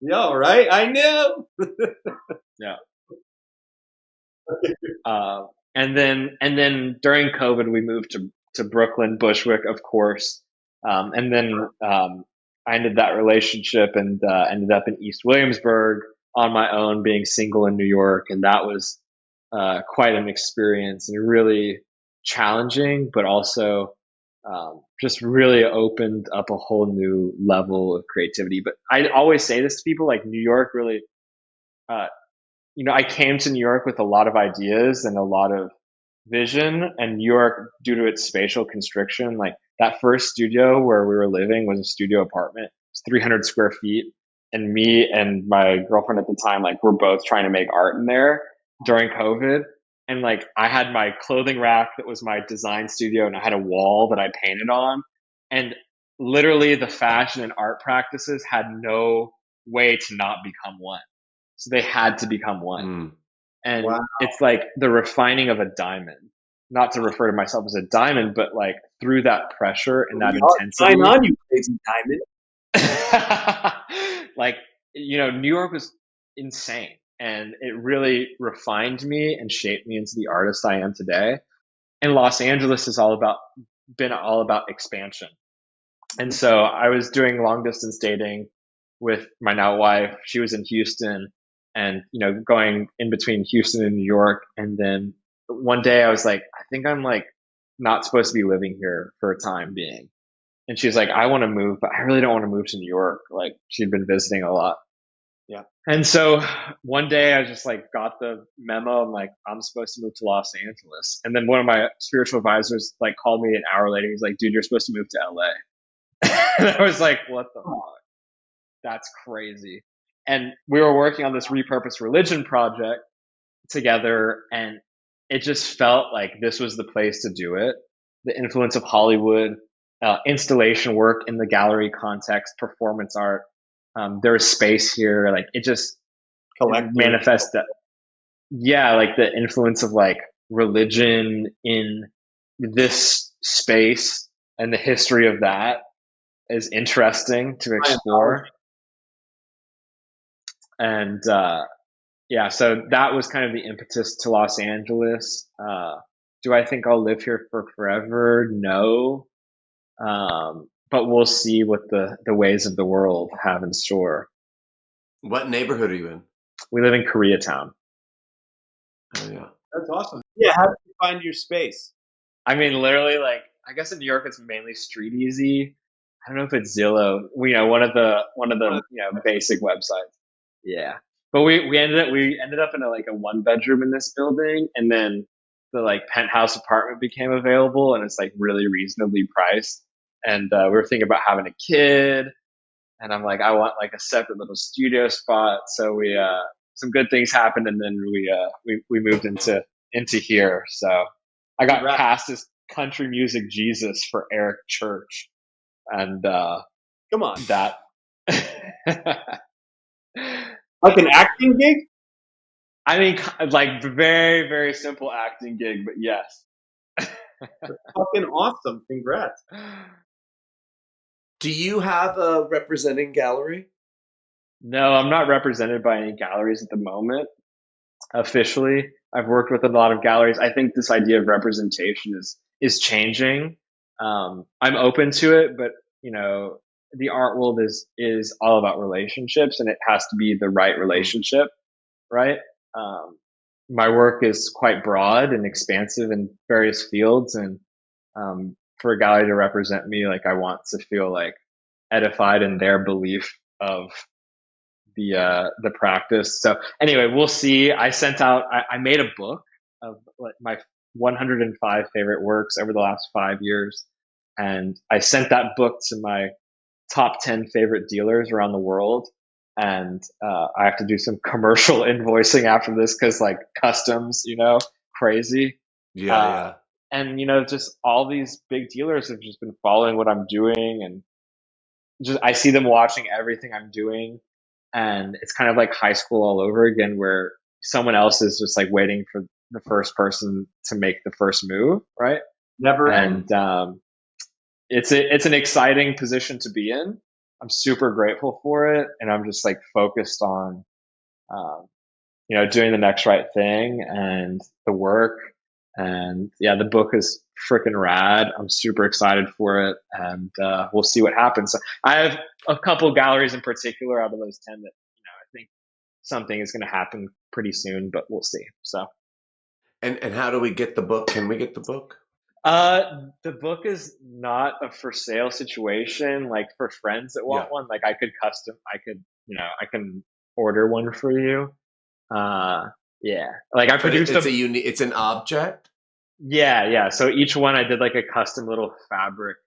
yeah, right. I knew. Yeah. Uh, and then during COVID, we moved to Brooklyn, Bushwick, of course. And then I ended that relationship and ended up in East Williamsburg on my own, being single in New York, and that was quite an experience and really challenging, but also just really opened up a whole new level of creativity. But I always say this to people, like New York really uh, I came to New York with a lot of ideas and a lot of vision, and New York, due to its spatial constriction, like that first studio where we were living was a studio apartment. It's 300 square feet. And me and my girlfriend at the time, like, we're both trying to make art in there during COVID. And like, I had my clothing rack that was my design studio, and I had a wall that I painted on. And literally, the fashion and art practices had no way to not become one. So they had to become one. Mm. And Wow. it's like the refining of a diamond. Not to refer to myself as a diamond, but like through that pressure and that Sign intensity. on, you crazy diamond. Like, New York was insane. And it really refined me and shaped me into the artist I am today. And Los Angeles has been all about expansion. And so I was doing long distance dating with my now wife. She was in Houston and, going in between Houston and New York. And then one day I was like, I think I'm like not supposed to be living here for a time being. And she's like, I want to move, but I really don't want to move to New York. Like she'd been visiting a lot. Yeah. And so one day I just like got the memo. I'm like, I'm supposed to move to Los Angeles. And then one of my spiritual advisors like called me an hour later. He's like, dude, you're supposed to move to LA. And I was like, what the fuck? That's crazy. And we were working on this repurposed religion project together, and it just felt like this was the place to do it. The influence of Hollywood, installation work in the gallery context, performance art. There's space here. Like it just manifests that. Yeah, like the influence of like religion in this space and the history of that is interesting to explore. And yeah, so that was kind of the impetus to Los Angeles. Do I think I'll live here for forever? No. But we'll see what the ways of the world have in store. What neighborhood are you in? We live in Koreatown. Oh yeah. That's awesome. Yeah, how did you find your space? I mean, literally, like, I guess in New York it's mainly Street Easy. I don't know if it's Zillow. One of the basic websites. Yeah, but we ended up in like a one bedroom in this building, and then the like penthouse apartment became available, and it's like really reasonably priced. And we were thinking about having a kid, and I'm like, I want like a separate little studio spot. So we some good things happened, and then we moved into here. So I got Congrats. cast as country music Jesus for Eric Church, and Come on. that. Like an acting gig? I mean, like very very simple acting gig, but yes. That's fucking awesome. Congrats. Do you have a representing gallery? No, I'm not represented by any galleries at the moment. Officially, I've worked with a lot of galleries. I think this idea of representation is changing. I'm open to it, but the art world is all about relationships, and it has to be the right relationship, right? Um, my work is quite broad and expansive in various fields, and for a gallery to represent me, like I want to feel like edified in their belief of the practice. So anyway, we'll see. I made a book of like my 105 favorite works over the last 5 years, and I sent that book to my top 10 favorite dealers around the world. And I have to do some commercial invoicing after this because like customs, crazy. Yeah, Uh, yeah. and just all these big dealers have just been following what I'm doing, and just I see them watching everything I'm doing, and it's kind of like high school all over again, where someone else is just like waiting for the first person to make the first move, right? Never end. And it's an exciting position to be in. I'm super grateful for it, and I'm just like focused on um, doing the next right thing and the work. And yeah, the book is freaking rad. I'm super excited for it, and we'll see what happens. So I have a couple galleries in particular out of those 10 that I think something is going to happen pretty soon, but we'll see. So And how do we get the book? Can we get the book? the book is not a for sale situation. Like for friends that Yeah. want one, like I can order one for you. Yeah, like I But produced it's a unique. It's an object. yeah. So each one I did like a custom little fabric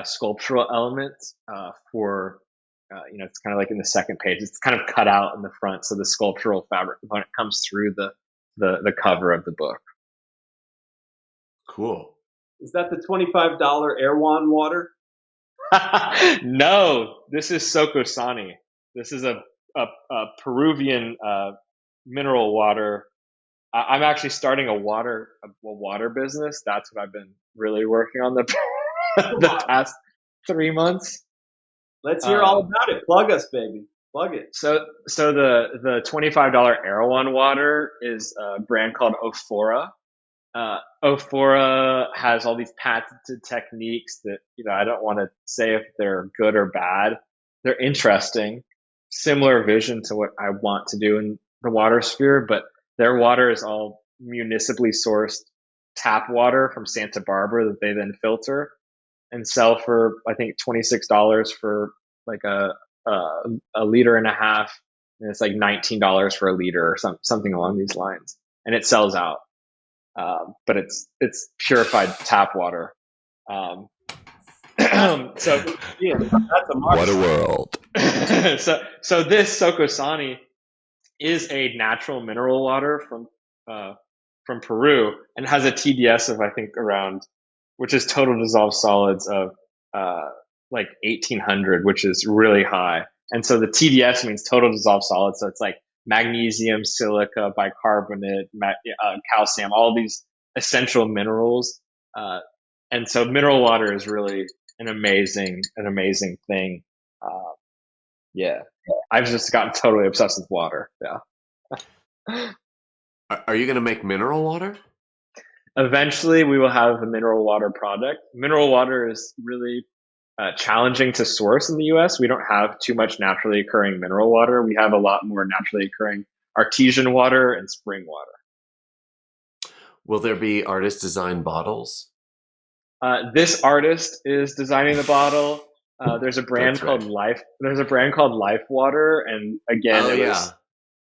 sculptural element for it's kind of like in the second page. It's kind of cut out in the front, so the sculptural fabric component comes through the cover of the book. Cool. Is that the $25 Erewhon water? No, this is Sokosani. This is a Peruvian mineral water. I'm actually starting a water business. That's what I've been really working on the past 3 months. Let's hear all about it. Plug us, baby. Plug it. So the $25 Erewhon water is a brand called Ophora. Ophora has all these patented techniques that I don't want to say if they're good or bad. They're interesting, similar vision to what I want to do in the water sphere, but their water is all municipally sourced tap water from Santa Barbara that they then filter and sell for I think $26 for like a liter and a half, and it's like $19 for a liter or something along these lines, and it sells out. But it's purified tap water. So Yeah, that's a market. What a world. so this Sokosani is a natural mineral water from Peru, and has a TDS of I think around, which is total dissolved solids of like 1800, which is really high. And so the TDS means total dissolved solids, so it's like magnesium, silica, bicarbonate, calcium, all these essential minerals. And so mineral water is really an amazing thing. Yeah, I've just gotten totally obsessed with water. Yeah. Are you going to make mineral water? Eventually, we will have a mineral water product. Mineral water is really challenging to source in the US. We don't have too much naturally occurring mineral water. We have a lot more naturally occurring artesian water and spring water. Will there be artist designed bottles? This artist is designing the bottle. There's a brand That's called right. Life. There's a brand called Life Water, and again, Oh it yeah. was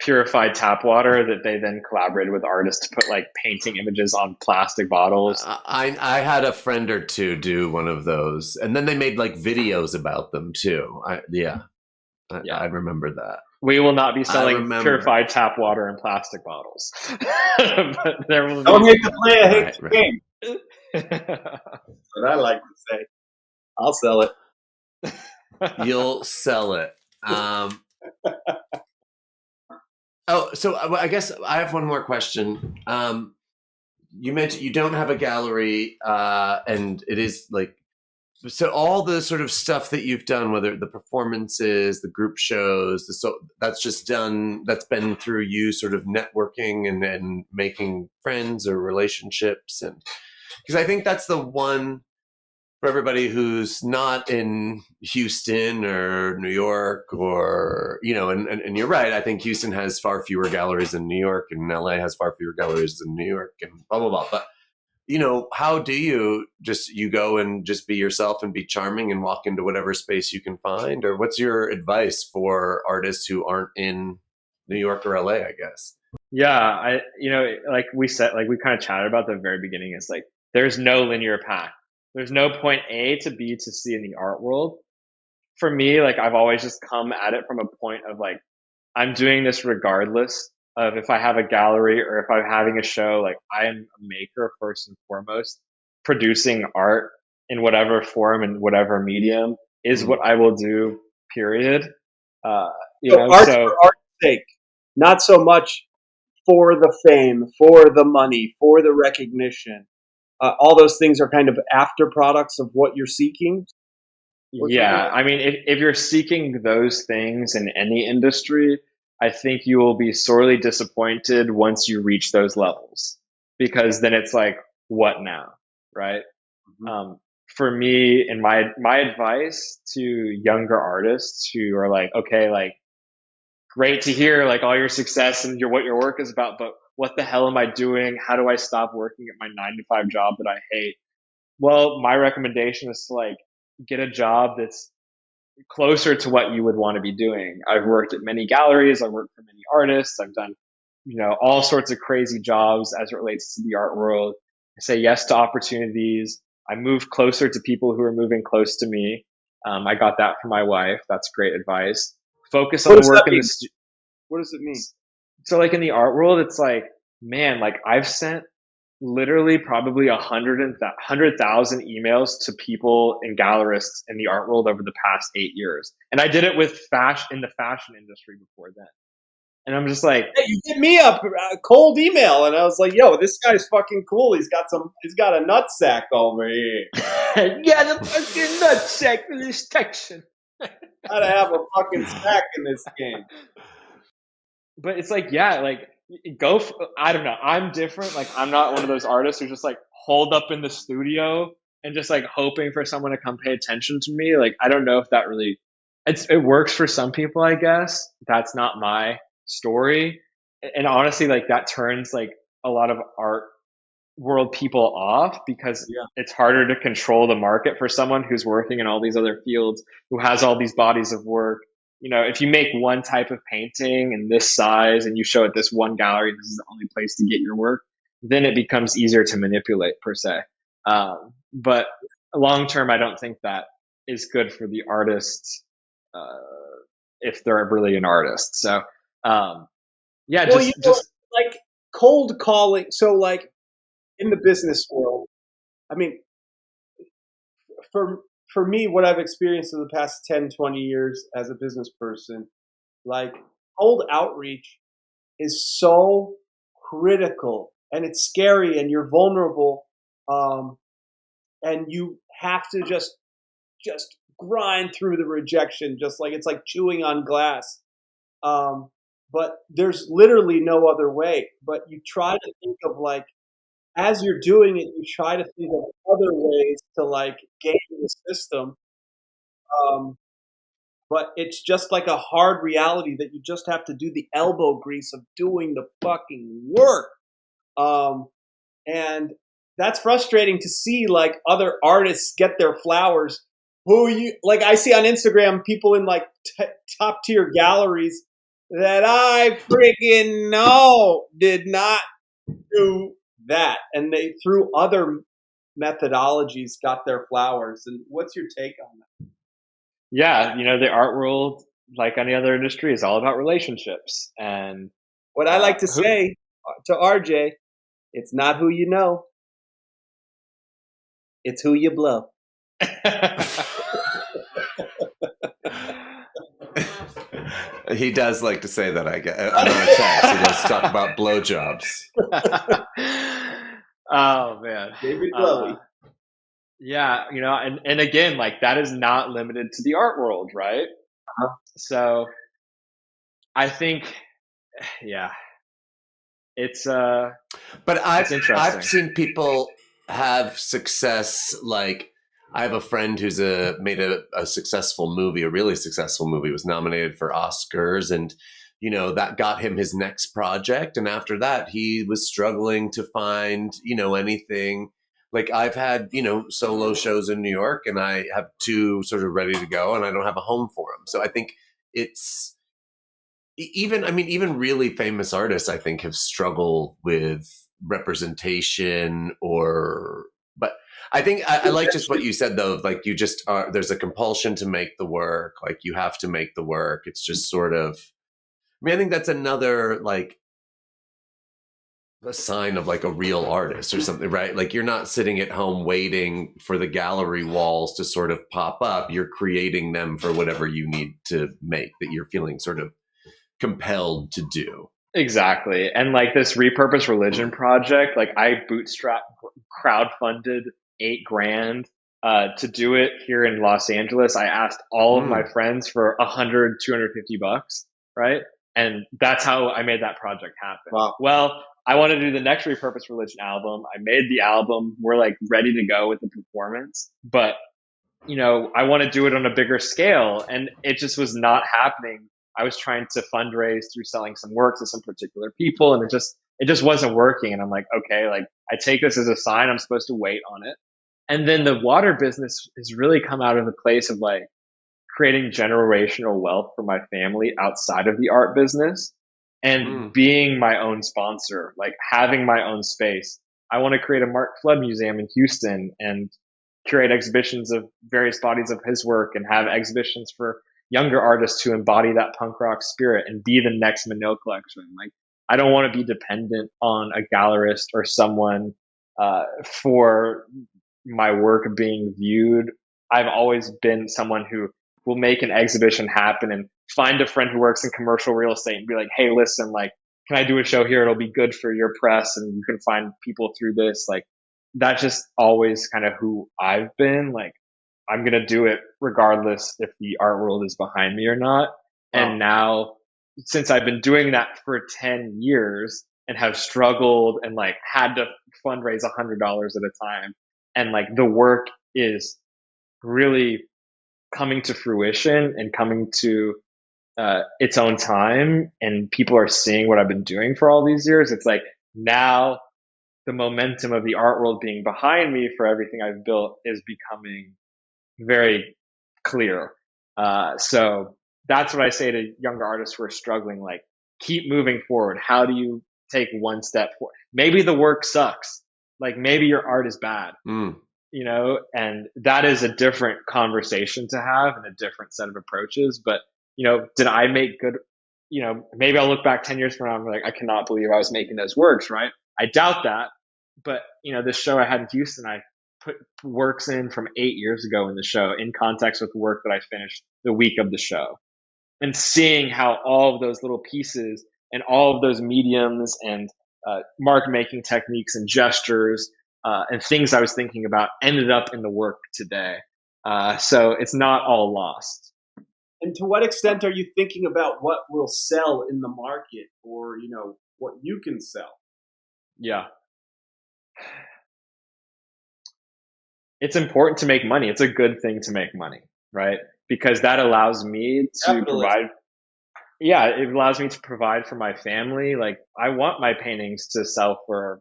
purified tap water that they then collaborated with artists to put like painting images on plastic bottles. I had a friend or two do one of those, and then they made like videos about them too. I Yeah, remember that. we will not be I selling remember. purified tap water in plastic bottles, but there will Don't be. hate the player, hate Right, the right. game. That's what I like to say. I'll sell it. You'll sell it. Oh, so I guess I have one more question. You mentioned you don't have a gallery, and it is like so all the sort of stuff that you've done, whether the performances, the group shows, that's just done. That's been through you sort of networking and making friends or relationships, and because I think that's the one for everybody who's not in Houston or New York or, and you're right. I think Houston has far fewer galleries than New York, and LA has far fewer galleries than New York, and blah, blah, blah. But, how do you go and just be yourself and be charming and walk into whatever space you can find? Or what's your advice for artists who aren't in New York or LA, I guess? Yeah, like we said, like we kind of chatted about at the very beginning, is like there's no linear path. There's no point A to B to C in the art world. For me, like I've always just come at it from a point of like I'm doing this regardless of if I have a gallery or if I'm having a show. Like I am a maker first and foremost. Producing art in whatever form and whatever medium is Mm. what I will do. Period. Uh, So art's so for art's sake, not so much for the fame, for the money, for the recognition. All those things are kind of after products of what you're seeking. Or something yeah, like I mean, if you're seeking those things in any industry, I think you will be sorely disappointed once you reach those levels, because then it's like, what now, right? that. Mhm. For me, and my advice to younger artists who are like, okay, like great to hear like all your success and what your work is about, but what the hell am I doing? How do I stop working at my 9 to 5 job that I hate? Well, my recommendation is to like get a job that's closer to what you would want to be doing. I've worked at many galleries. I've worked for many artists. I've done, all sorts of crazy jobs as it relates to the art world. I say yes to opportunities. I move closer to people who are moving close to me. I got that from my wife. That's great advice. Focus What on the does that work in the, mean? What does it mean? so like in the art world, it's like, man, like I've sent literally probably 100,000 emails to people and gallerists in the art world over the past 8 years. And I did it with fashion in the fashion industry before then. And I'm just like, Hey, you hit me up cold email, and I was like, "Yo, this guy's fucking cool. He's got a nutsack over here. yeah, the fucking nutsack for this section. Gotta have a fucking sack in this game." But it's like, yeah, like I don't know. I'm different. Like I'm not one of those artists who just like hold up in the studio and just like hoping for someone to come pay attention to me. Like I don't know if that really it works for some people, I guess. That's not my story. And honestly, like that turns like a lot of art world people off because Yeah. it's harder to control the market for someone who's working in all these other fields, who has all these bodies of work. If you make one type of painting in this size and you show it this one gallery, this is the only place to get your work, then it becomes easier to manipulate per se. But long term, I don't think that is good for the artists uh, if they're really an artist. So, yeah, Well, just like cold calling. So, like in the business world, I mean, for for me, what I've experienced in the past 10, 20 years as a business person, like cold outreach is so critical, and it's scary, and you're vulnerable, um, and you have to just grind through the rejection, just like it's like chewing on glass. Um, but there's literally no other way. But you try to think of like as you're doing it, you try to think of other ways to like game the system. Um, but it's just like a hard reality that you just have to do the elbow grease of doing the fucking work. Um, and that's frustrating to see like other artists get their flowers. Who you like? I see on Instagram people in like top tier galleries that I freaking know did not do that, and they through other methodologies got their flowers. And what's your take on that? Yeah, the art world, like any other industry, is all about relationships. And What I like to who say to RJ, it's not who you know, it's who you blow. He does like to say that, I guess. On our text, he does talk about blowjobs. Oh man, David Blowy. yeah, and again, like that is not limited to the art world, right? Uh-huh. So I think, yeah, it's But it's interesting. I've seen people have success. Like I have a friend who's made a successful movie, a really successful movie, was nominated for Oscars, and that got him his next project. And after that, he was struggling to find anything. Like I've had solo shows in New York, and I have 2 sort of ready to go, and I don't have a home for them. So I think it's even really famous artists, I think, have struggled with representation but I think I like just what you said though, like you just are, there's a compulsion to make the work, like you have to make the work. It's just sort of, I think that's another like a sign of like a real artist or something, right? Like you're not sitting at home waiting for the gallery walls to sort of pop up. You're creating them for whatever you need to make, that you're feeling sort of compelled to do. Exactly. And like this repurpose religion project, like I bootstrap crowdfunded $8,000 to do it here in Los Angeles. I asked all of my friends for 100, 250 bucks, right? And that's how I made that project happen. Wow. Well, I want to do the next repurpose religion album. I made the album. We're like ready to go with the performance, but I want to do it on a bigger scale, and it just was not happening. I was trying to fundraise through selling some work to some particular people, and it just wasn't working. And I'm like, okay, like I take this as a sign I'm supposed to wait on it. And then the water business has really come out of the place of like creating generational wealth for my family outside of the art business and being my own sponsor, like having my own space. I want to create a Mark Flood museum in Houston and curate exhibitions of various bodies of his work and have exhibitions for younger artists who embody that punk rock spirit and be the next Minot collection. Like, I don't want to be dependent on a gallerist or someone for my work being viewed. I've always been someone who will make an exhibition happen and find a friend who works in commercial real estate and be like, hey, listen, like, can I do a show here? It'll be good for your press and you can find people through this. Like, that's just always kind of who I've been. Like, I'm going to do it regardless if the art world is behind me or not. Wow. And now, since I've been doing that for 10 years and have struggled and like had to fundraise $100 at a time, and like the work is really coming to fruition and coming to its own time, and people are seeing what I've been doing for all these years, it's like now the momentum of the art world being behind me for everything I've built is becoming very clear. So that's what I say to younger artists who are struggling, like, keep moving forward. How do you take one step forward? Maybe the work sucks. Like, maybe your art is bad, and that is a different conversation to have and a different set of approaches. But, did I make good, maybe I'll look back 10 years from now and be like, I cannot believe I was making those works, right? I doubt that. But, this show I had in Houston, I put works in from 8 years ago in the show in context with the work that I finished the week of the show, and seeing how all of those little pieces and all of those mediums and mark making techniques and gestures and things I was thinking about ended up in the work today. So it's not all lost. And to what extent are you thinking about what will sell in the market, or what you can sell? Yeah. it's important to make money. It's a good thing to make money, right? Because that allows me to Capitalist. provide. Yeah, it allows me to provide for my family. Like I want my paintings to sell for,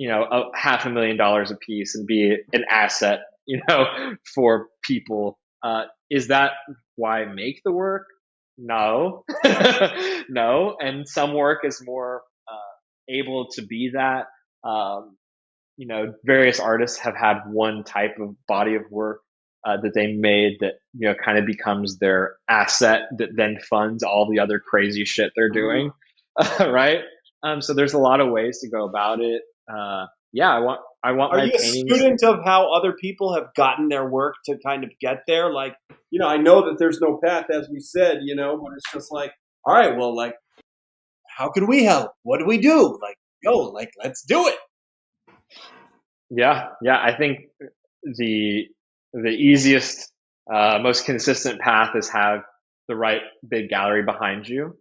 $500,000 a piece and be an asset, for people. Is that why I make the work? No, no. And some work is more able to be that. Um, various artists have had one type of body of work that they made that, kind of becomes their asset that then funds all the other crazy shit they're Mhm. doing. Right. So there's a lot of ways to go about it. Yeah, I want Are my you a paintings. student of how other people have gotten their work to kind of get there? Like, I know that there's no path, as we said, but it's just like, all right, well, like, how can we help? What do we do? Like, like, let's do it. Yeah, yeah. I think the the easiest, most consistent path is have the right big gallery behind you.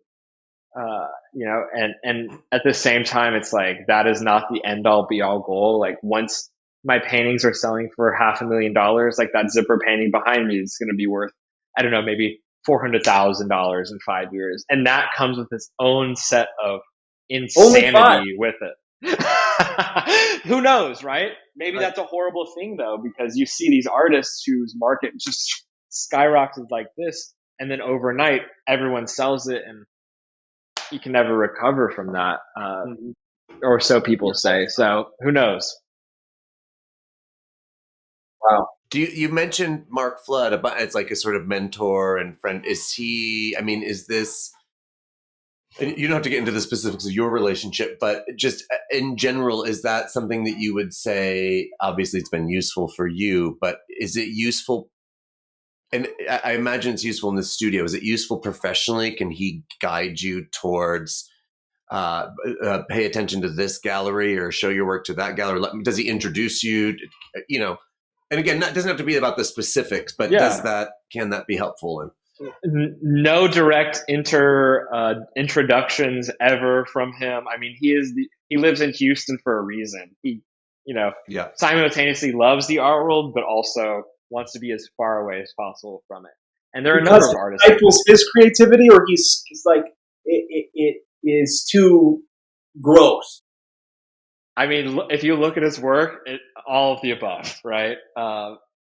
And at the same time, it's like that is not the end all be all goal. Like once my paintings are selling for $500,000, like that zipper painting behind me is going to be worth, I don't know, maybe $400,000 in 5 years, and that comes with its own set of Only five. insanity with it. Who knows, right? Maybe Right. that's a horrible thing though, because you see these artists whose market just skyrockets like this, and then overnight everyone sells it, and you can never recover from that, Mhm. or so Yeah, people say. So who knows? wow. Do you mentioned Mark Flood about it's like a sort of mentor and friend? Is he? I mean, is this? And you don't have to get into the specifics of your relationship, but just in general, is that something that you would say? Obviously, it's been useful for you, but is it useful? And I imagine it's useful in the studio. Is it useful professionally? Can he guide you towards pay attention to this gallery or show your work to that gallery? Does he introduce you? You know, and again, that doesn't have to be about the specifics, but Yeah. can that be helpful? And No direct introductions ever from him. I mean, he lives in Houston for a reason. He, you know, yeah, simultaneously loves the art world, but also wants to be as far away as possible from it. And there are a number Because of it artists like stifles that. his creativity, or he's like, it is too gross. I mean, if you look at his work, all of the above, right?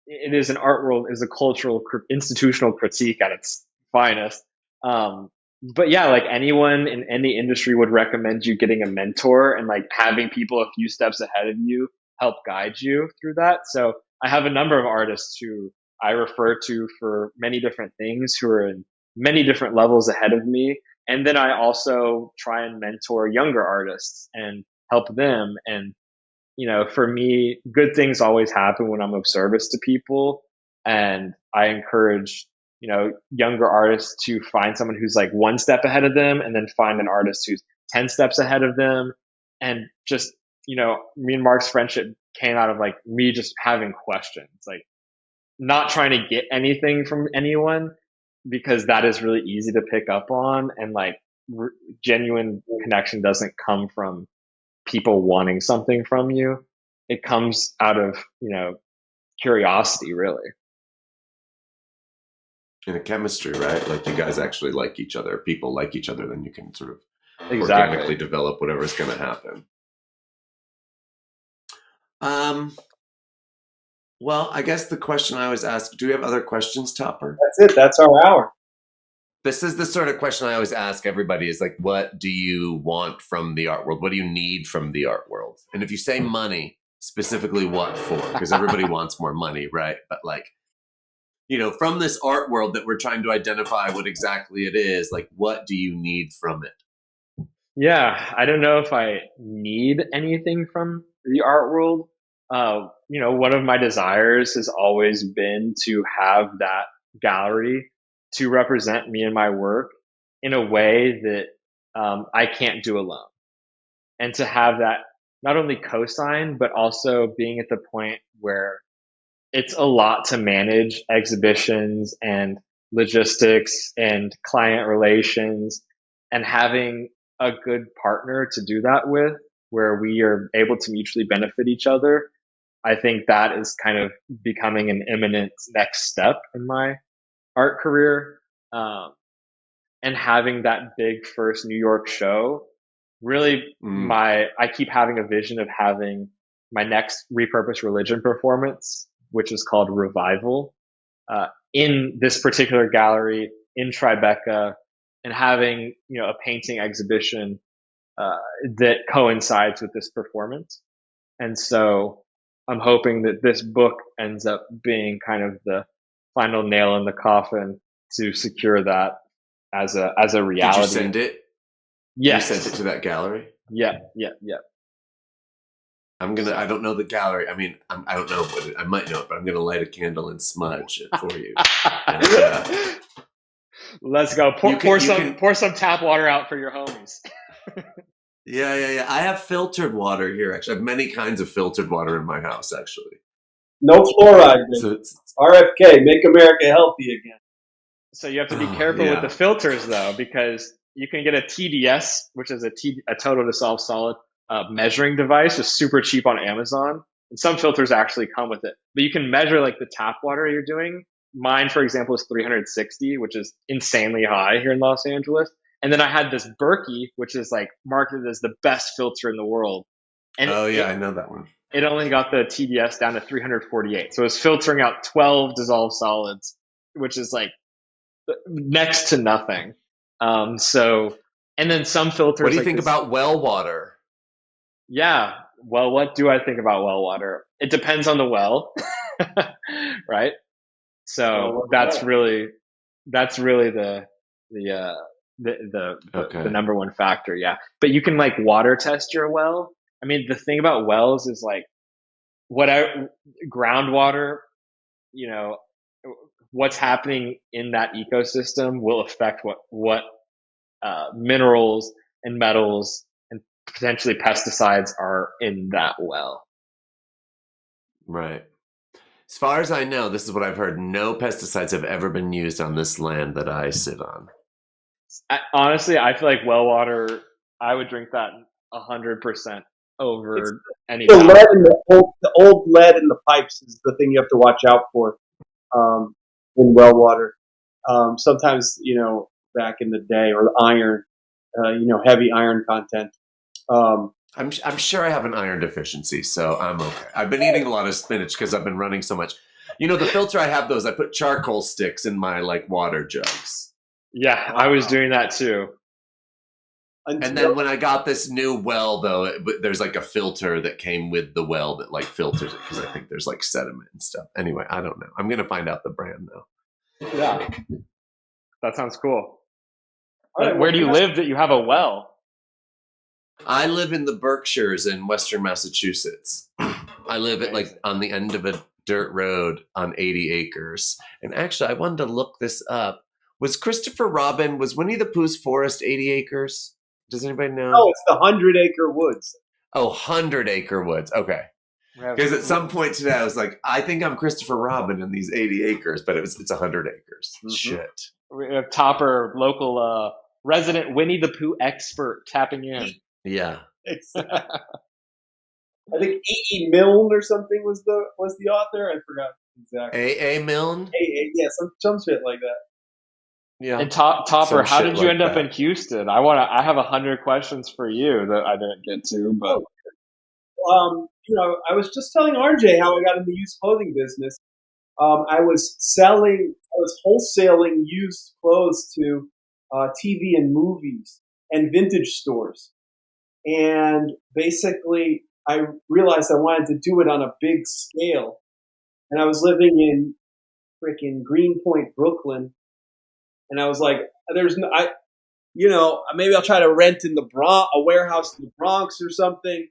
It is an art world, is a cultural, institutional critique at its finest. Um, but yeah, like anyone in any industry would recommend you getting a mentor and like having people a few steps ahead of you help guide you through that. So I have a number of artists who I refer to for many different things who are in many different levels ahead of me. And then I also try and mentor younger artists and help them. And, for me, good things always happen when I'm of service to people. And I encourage, younger artists to find someone who's like one step ahead of them and then find an artist who's 10 steps ahead of them. And just, me and Mark's friendship came out of like me just having questions, like not trying to get anything from anyone, because that is really easy to pick up on. And like genuine connection doesn't come from people wanting something from you. It comes out of, curiosity, really. in a chemistry, right? Like you guys actually like each other. People like each other, then you can sort of Exactly. organically develop whatever's going to happen. Um, well, I guess the question I always ask: do we have other questions, Topper? That's it. That's our hour. This is the sort of question I always ask everybody: is like, what do you want from the art world? What do you need from the art world? And if you say money, specifically, what for? Because everybody wants more money, right? But like, from this art world that we're trying to identify what exactly it is, like, what do you need from it? Yeah, I don't know if I need anything from the art world. One of my desires has always been to have that gallery to represent me and my work in a way that I can't do alone, and to have that not only co-sign, but also being at the point where it's a lot to manage exhibitions and logistics and client relations, and having a good partner to do that with, where we are able to mutually benefit each other. I think that is kind of becoming an imminent next step in my art career. Um, and having that big first New York show, really, Mm. I keep having a vision of having my next repurposed religion performance, which is called Revival, in this particular gallery in Tribeca, and having, a painting exhibition uh, that coincides with this performance. And so I'm hoping that this book ends up being kind of the final nail in the coffin to secure that as a Did you reality. send it? You sent it Yes. to that gallery? Yeah. Yeah. Yeah. I don't know the gallery. I mean, I don't know what I might know it, but I'm gonna light a candle and smudge it for you. And Let's go. you can, Pour some tap water out for your homies. yeah. I have filtered water here. Actually, I have many kinds of filtered water in my house. Actually, No fluoride. so RFK, make America healthy again. So you have to be careful with the filters, though, because you can get a TDS, which is a total dissolved solid measuring device, just super cheap on Amazon. And some filters actually come with it. But you can measure like the tap water you're doing. Mine, for example, is 360, which is insanely high here in Los Angeles. And then I had this Berkey, which is like marketed as the best filter in the world. And oh yeah, I know that one. it only got the TDS down to 348. So it's filtering out 12 dissolved solids, which is like next to nothing. So, and then some filters. What do you like think about well water? Yeah. Well, what do I think about well water? It depends on the well, right? So that's really the the Okay. number one factor. Yeah. But you can like water test your well. I mean, the thing about wells is like groundwater, you know, what's happening in that ecosystem will affect what minerals and metals and potentially pesticides are in that well. Right. As far as I know, this is what I've heard. No pesticides have ever been used on this land that I sit on. Honestly, I feel like well water. I would drink that 100% It's over any the tap. lead in the old lead in the pipes is the thing you have to watch out for in well water. Sometimes, back in the day, or the iron, heavy iron content. I'm sure I have an iron deficiency, so I'm okay. I've been eating a lot of spinach because I've been running so much. The filter I have those. I put charcoal sticks in my like water jugs. Yeah, I was doing that too. And then when I got this new well, though, there's like a filter that came with the well that like filters it because I think there's like sediment and stuff. Anyway, I don't know. I'm gonna find out the brand though. Yeah, that sounds cool. Right, where do you live that you have a well? I live in the Berkshires in Western Massachusetts. I live at like on the end of a dirt road on 80 acres. And actually, I wanted to look this up. Was Christopher Robin, was Winnie the Pooh's forest 80 acres? Does anybody know? No, it's the 100-acre woods. Oh, 100-acre woods. Okay. Because at some point today, I was like, I think I'm Christopher Robin in these 80 acres, but it's 100 acres. Mm-hmm. Shit. We have Topper, local resident Winnie the Pooh expert tapping in. Yeah. I think E.E. Milne or something was the author. I forgot exactly. A.A. Milne? Yeah, some shit like that. Yeah. And Topper, how did you end up in Houston? I have 100 questions for you that I didn't get to, but I was just telling RJ how I got in the used clothing business. I was wholesaling used clothes to TV and movies and vintage stores. And basically, I realized I wanted to do it on a big scale. And I was living in freaking Greenpoint, Brooklyn. And I was like, maybe I'll try to rent in a warehouse in the Bronx or something.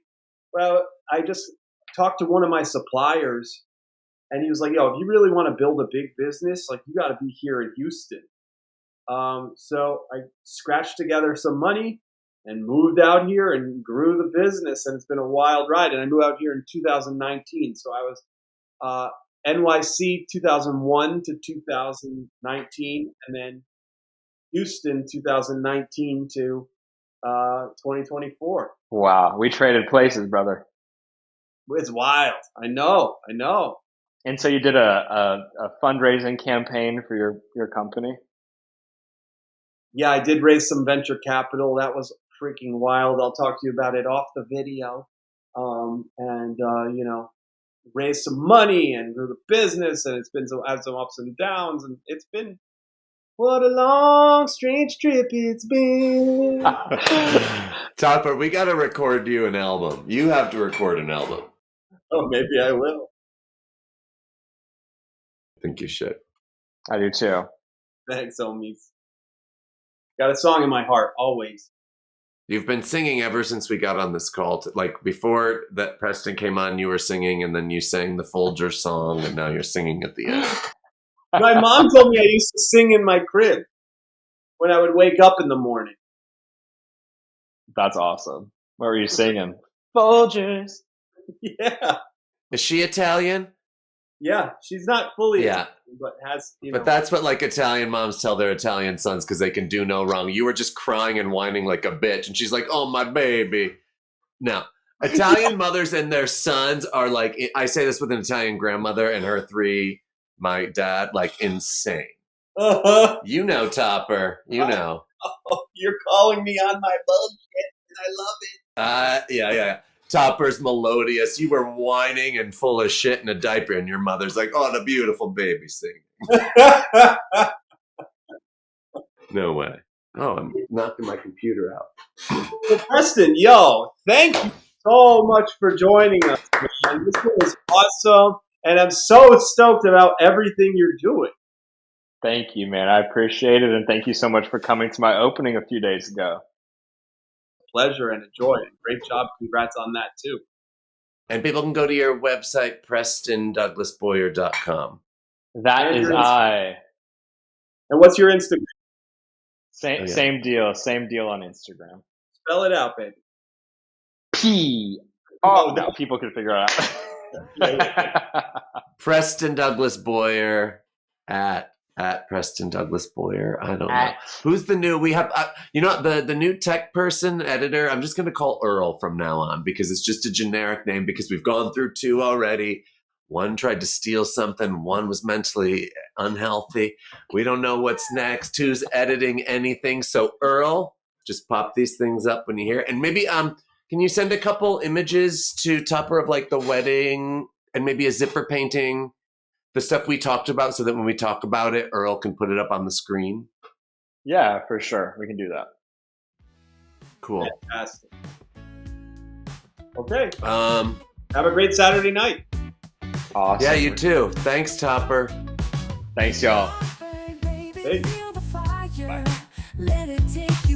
Well, I just talked to one of my suppliers, and he was like, yo, if you really want to build a big business, like, you got to be here in Houston. So I scratched together some money and moved out here and grew the business, and it's been a wild ride. And I moved out here in 2019. So I was NYC 2001 to 2019, and then Houston 2019 to 2024. Wow, we traded places, brother. It's wild. I know. And so you did a fundraising campaign for your company? Yeah, I did raise some venture capital. That was freaking wild. I'll talk to you about it off the video. And raised some money and grew the business, and it's been had some ups and downs, and it's been what a long, strange trip it's been. Topper, we got to record you an album. You have to record an album. Oh, maybe I will. I think you should. I do too. Thanks, homies. Got a song in my heart, always. You've been singing ever since we got on this call. Like before that Preston came on, you were singing, and then you sang the Folger song, and now you're singing at the end. My mom told me I used to sing in my crib when I would wake up in the morning. That's awesome. What were you singing? Folgers. Yeah. Is she Italian? Yeah, she's not fully Yeah. Italian, but has, But that's what like Italian moms tell their Italian sons because they can do no wrong. You were just crying and whining like a bitch, and she's like, "Oh, my baby." Now, Italian mothers and their sons are like, I say this with an Italian grandmother and her three, my dad, like insane. You know, Topper. You know. Oh, you're calling me on my bullshit, and I love it. Yeah. Topper's melodious. You were whining and full of shit in a diaper, and your mother's like, "Oh, the beautiful baby singing." No way. Oh, I'm knocking my computer out. Well, Preston, yo, thank you so much for joining us, man. This was awesome, and I'm so stoked about everything you're doing. Thank you, man. I appreciate it, and thank you so much for coming to my opening a few days ago. Pleasure and enjoy it. Great job. Congrats on that, too. And people can go to your website, PrestonDouglasBoyer.com. That is I. And what's your Instagram? Same deal on Instagram. Spell it out, baby. P. Oh, no, people can figure it out. Preston Douglas Boyer at Preston Douglas Boyer. I don't know. Who's the new, we have, the new tech person, editor, I'm just going to call Earl from now on because it's just a generic name because we've gone through two already. One tried to steal something. One was mentally unhealthy. We don't know what's next. Who's editing anything? So Earl, just pop these things up when you hear it. And maybe, can you send a couple images to Topper of like the wedding and maybe a zipper painting? The stuff we talked about so that when we talk about it, Earl can put it up on the screen? Yeah, for sure. We can do that. Cool. Fantastic. Okay. Have a great Saturday night. Awesome. Yeah, you too. Thanks, Topper. Thanks, y'all. Hey. Bye. Let it take you